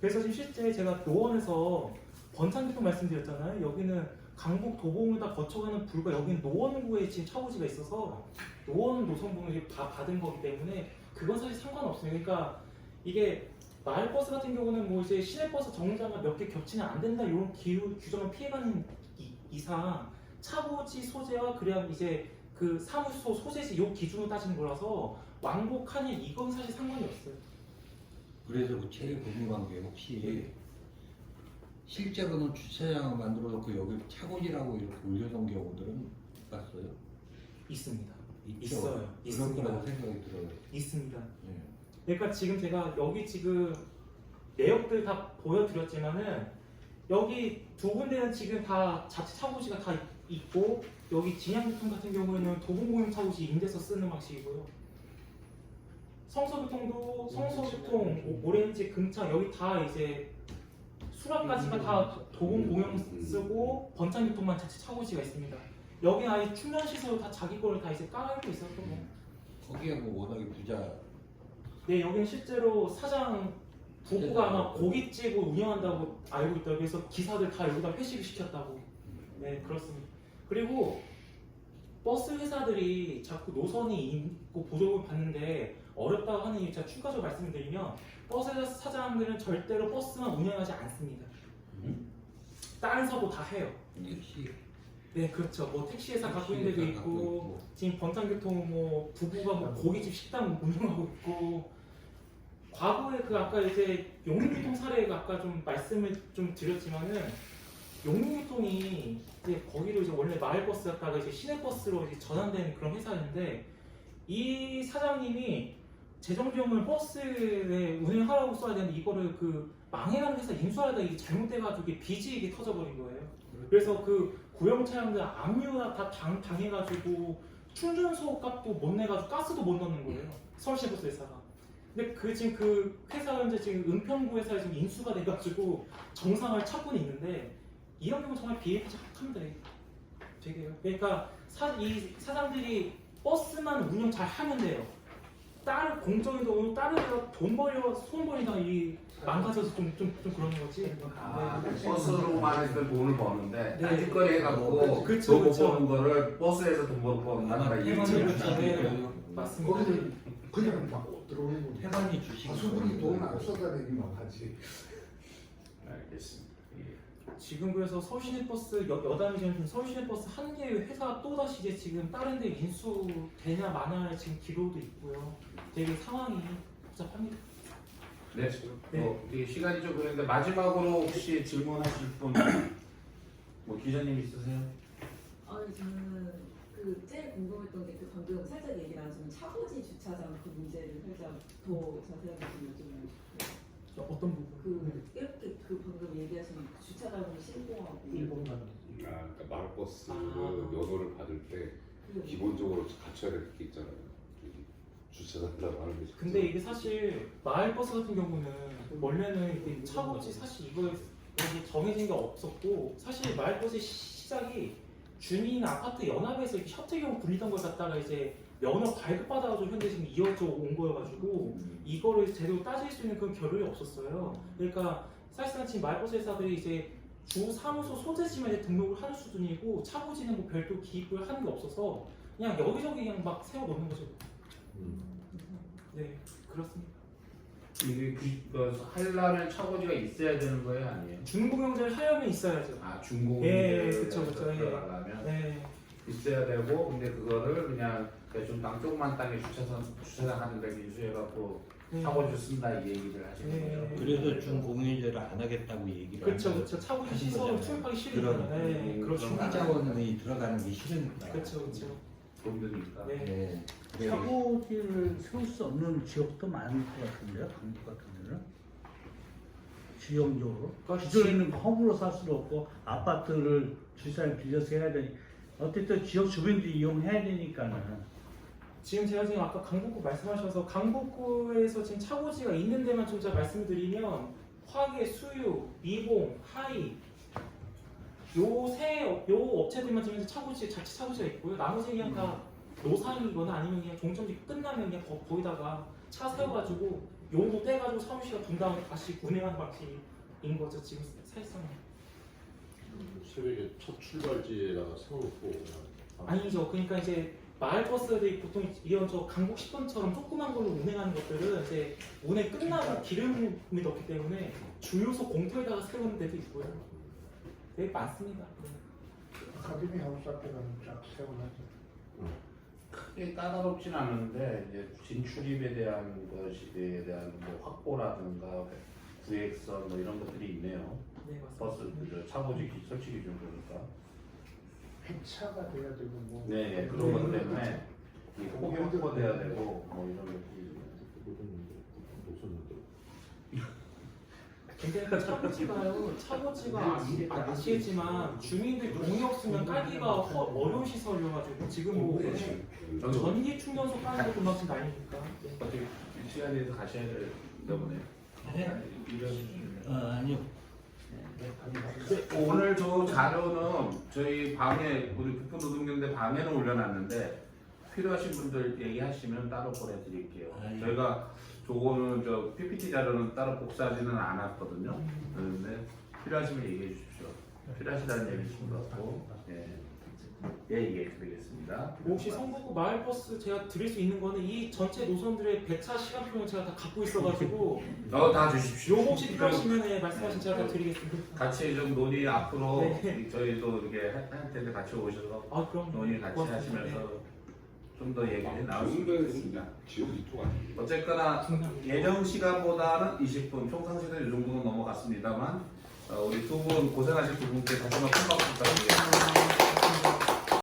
그래서 지금 실제 제가 노원에서 번창교통 말씀드렸잖아요. 여기는 강북 도봉을 다 거쳐가는 불과 여기는 노원구에 지금 차고지가 있어서 노원 노선번호 다 받은 거기 때문에 그건 사실 상관없어요. 그러니까 이게 마을버스 같은 경우는 뭐 이제 시내버스 정류장과 몇 개 겹치면 안 된다 이런 규정을 피해가는 이상 차고지 소재와 그냥 이제 그 사무소 소재지 요 기준으로 따지는 거라서 왕복하냐 이건 사실 상관이 없어요. 그래서 제일 궁금한 게 혹시 실제로는 주차장을 만들어 놓고 여기 차고지라고 이렇게 올려놓은 경우들은 봤어요? 있습니다. 있죠? 있어요. 그럴 있습니다. 거라고 생각이 들어요. 있습니다. 네. 그러니까 지금 제가 여기 지금 내역들 다 보여드렸지만은 여기 두 군데는 지금 다 자체 차고지가 다 있고 여기 진양교통 같은 경우에는 도봉공영 차고지 임대서 쓰는 방식이고요. 성서교통도 성서교통, 오렌지, 금창 여기 다 이제 수락까지가 다 도봉공영 쓰고 번창교통만 자체 차고지가 있습니다. 여기 아예 충전시설 다 자기 거를 다 이제 깔고 있었고 거기가 뭐 워낙에 부자. 네, 여기는 실제로 사장 부부가 아마 고깃집을 운영한다고 알고 있다고 해서 기사들 다 여기다 회식을 시켰다고. 네, 그렇습니다. 그리고 버스 회사들이 자꾸 노선이 있고 보조금을 받는데 어렵다고 하는 이유 제가 추가적으로 말씀을 드리면 버스 회사 사장들은 절대로 버스만 운영하지 않습니다. 다른 사고 다 해요. 택시. 네, 그렇죠. 뭐 택시 회사 갖고 있는 데도 있고 지금 번창교통 뭐 부부가 뭐 고깃집 식당 운영하고 있고 과거에 그 아까 이제 용인교통 사례가 아까 좀 말씀을 좀 드렸지만은 용인교통이 이제 거기로 이제 원래 마을버스였다가 이제 시내버스로 이제 전환된 그런 회사였는데 이 사장님이 재정 비용을 버스에 운행하라고 써야 되는데 이거를 그 망해가는 회사 인수하다 이게 잘못돼가지고 이게 빚이 이게 터져버린 거예요. 그래서 그 구형 차량들 압류가 다 당해가지고 충전소 값도 못 내가지고 가스도 못 넣는 거예요. 서울시내버스 회사가. 근데 그 지금 그 회사가 이제 지금 은평구 회사에 지금 인수가 돼가지고 정상을 찾고는 있는데 이런 경우 정말 비일비재합니다. 되게요. 그러니까 이 사장들이 버스만 운영 잘 하면 돼요. 다른 공적인 돈으로 다른 데서 돈 벌려 손 벌리다가 이 망가져서 좀 그런 거지. 버스로만 해서 돈을 버는데 네. 딴짓거리 해갖고 그쵸, 돈 못 그쵸. 버는 거를 버스에서 돈 못 버는 거라 이게 맞습니다. 거기는 그냥 막 들어오는 거죠. 회관이 주식. 가수분이 돈을 안 쏟아내기만 하지. 알겠습니다. 예. 지금 그래서 서울시내버스 여담이 전 서울시내버스 한 개의 회사 또 다시 이제 지금 다른 데 인수되냐 마냐 지금 기로도 있고요. 되게 상황이 복잡합니다. 네. 이게 시간이 좀 그런데 마지막으로 혹시 질문하실 분, 뭐 기자님 있으세요? 저는 그 제일 궁금했던 게 그 방금 살짝 얘기 나왔지만 차고지 주차장 그 문제를 살짝 더 자세하게 좀 여쭤보고 싶어요. 어떤 부분? 그 이렇게 그 방금 얘기하신 주차장을 신고하고 일본만 아, 그러니까 마을버스 아. 면허를 받을 때 기본적으로 갖춰야 될 게 있잖아요. 저기 주차장이라고 하는 게. 근데 이게 사실 마을버스 같은 경우는 원래는 이게 차고지 사실 이거 여기 정해진 게 없었고 사실 마을버스의 시작이 주민 아파트 연합에서 이렇게 셔틀형 굴리던 걸 갖다가 이제 면허 발급받아가지고 현재 지금 이어져 온 거여가지고 이거를 제대로 따질 수 있는 그런 겨를이 없었어요. 그러니까 사실상 지금 마을버스 회사들이 이제 주 사무소 소재지만 이제 등록을 하는 수준이고 차고지는 뭐 별도 기입을 하는 게 없어서 그냥 여기저기 그냥 막 세워 놓는 거죠. 네, 그렇습니다. 이게 하려면 차고지가 있어야 되는 거예요, 아니에요? 준공영제를 하려면 있어야죠. 아, 중공 예, 그쵸, 그쵸, 예. 들어가려면 네, 있어야 되고, 근데 그거를 그냥 대충 조그만 땅에 주차장 하는 데 인수해갖고 네. 차고지 쓴다 이 얘기를 하시는 네. 거죠. 그래서 준공유제를 안 하겠다고 얘기를 그렇죠, 하는 그렇죠. 차고지 하신 시설을 거잖아요. 투입하기 싫으니까. 그런 네, 그렇죠. 그런 소비자원이 들어가는 게 싫으니까. 그렇죠, 그렇죠. 돈 드니까. 네. 네. 그래서 차고지를 세울 수 없는 지역도 많을 것 같은데요, 강북 같은 데는 지형적으로 그러니까 기존에는 허브로 살 수도 없고 아파트를 주차장 빌려서 해야 되니 어쨌든 지역 주민들이 이용해야 되니까는 지금 제가 지금 아까 강북구 말씀하셔서 강북구에서 지금 차고지가 있는 데만 좀 제가 말씀을 드리면 화계, 수유, 미봉, 하이 요 업체들만 지금 차고지 자체 차고지가 있고요. 나머지 그냥 다 노상이거나 아니면 그냥 종점지 끝나면 그냥 거기다가 차 세워가지고 용도 떼가지고 사무실에 둔 다음에 다시 운행하는 방식인 거죠. 지금 사실상 새벽에 첫 출발지에다가 세워놓고 아니죠. 그러니까 이제 마을버스들이 보통 이런 저 강북 10번처럼 조그만 걸로 운행하는 것들은 이제 운행 끝나고 기름이 넣기 때문에 주유소 공터에다가 세우는 데도 있고요. 되게 많습니다. 아카데미 하우스 앞에 가면 쫙 세워놨죠. 크게 까다롭진 않은데 이제 진출입에 대한 것에 대한 뭐 확보라든가 구획선 뭐 이런 것들이 있네요. 네, 맞습니다. 버스 차고지 설치 기준 보니까. 폐차가 돼야 되고 뭐. 네, 그런 것 때문에 이 확보돼야 되고 뭐 이런 것들이. 노선들 근데 그 차고지가 아시겠지만 주민들 동의 없으면 깔기가 어려운 시설이어가지고 지금 뭐 전기 충전소 까는 것도 그만큼 난리니까. 네. 어떻게 시간에 대해서 가셔야 되나 보네요. 아니요. 오늘 저 자료는 저희 방에 우리 북부노동경대 방에는 올려놨는데 필요하신 분들 얘기하시면 따로 보내드릴게요. 아, 예. 저희가 저거는 저 PPT 자료는 따로 복사하지는 않았거든요. 그런데 필요하시면 얘기해 주십시오. 필요하시다는 얘기신 것 같고 얘기해 드리겠습니다. 혹시 성북구 마을버스 제가 드릴 수 있는 거는 이 전체 노선들의 배차 시간표는 제가 다 갖고 있어가지고 다 주십시오. 요거 혹시 필요하시면 말씀하신 제가 다 드리겠습니다. 같이 좀 논의 앞으로 네. 저희도 이렇게 할 텐데 같이 오셔서 아 그럼 논의 같이 고맙습니다. 하시면서 좀 더 얘기를 나눌 수 정도는 있습니다. 그냥 지역 이쪽 아니에요. 어쨌거나 예정 시간보다는 20분, 총상시간 이 정도는 넘어갔습니다.만 우리 두 분 고생하신 두 분께 다시 한번 큰 박수 부탁드립니다.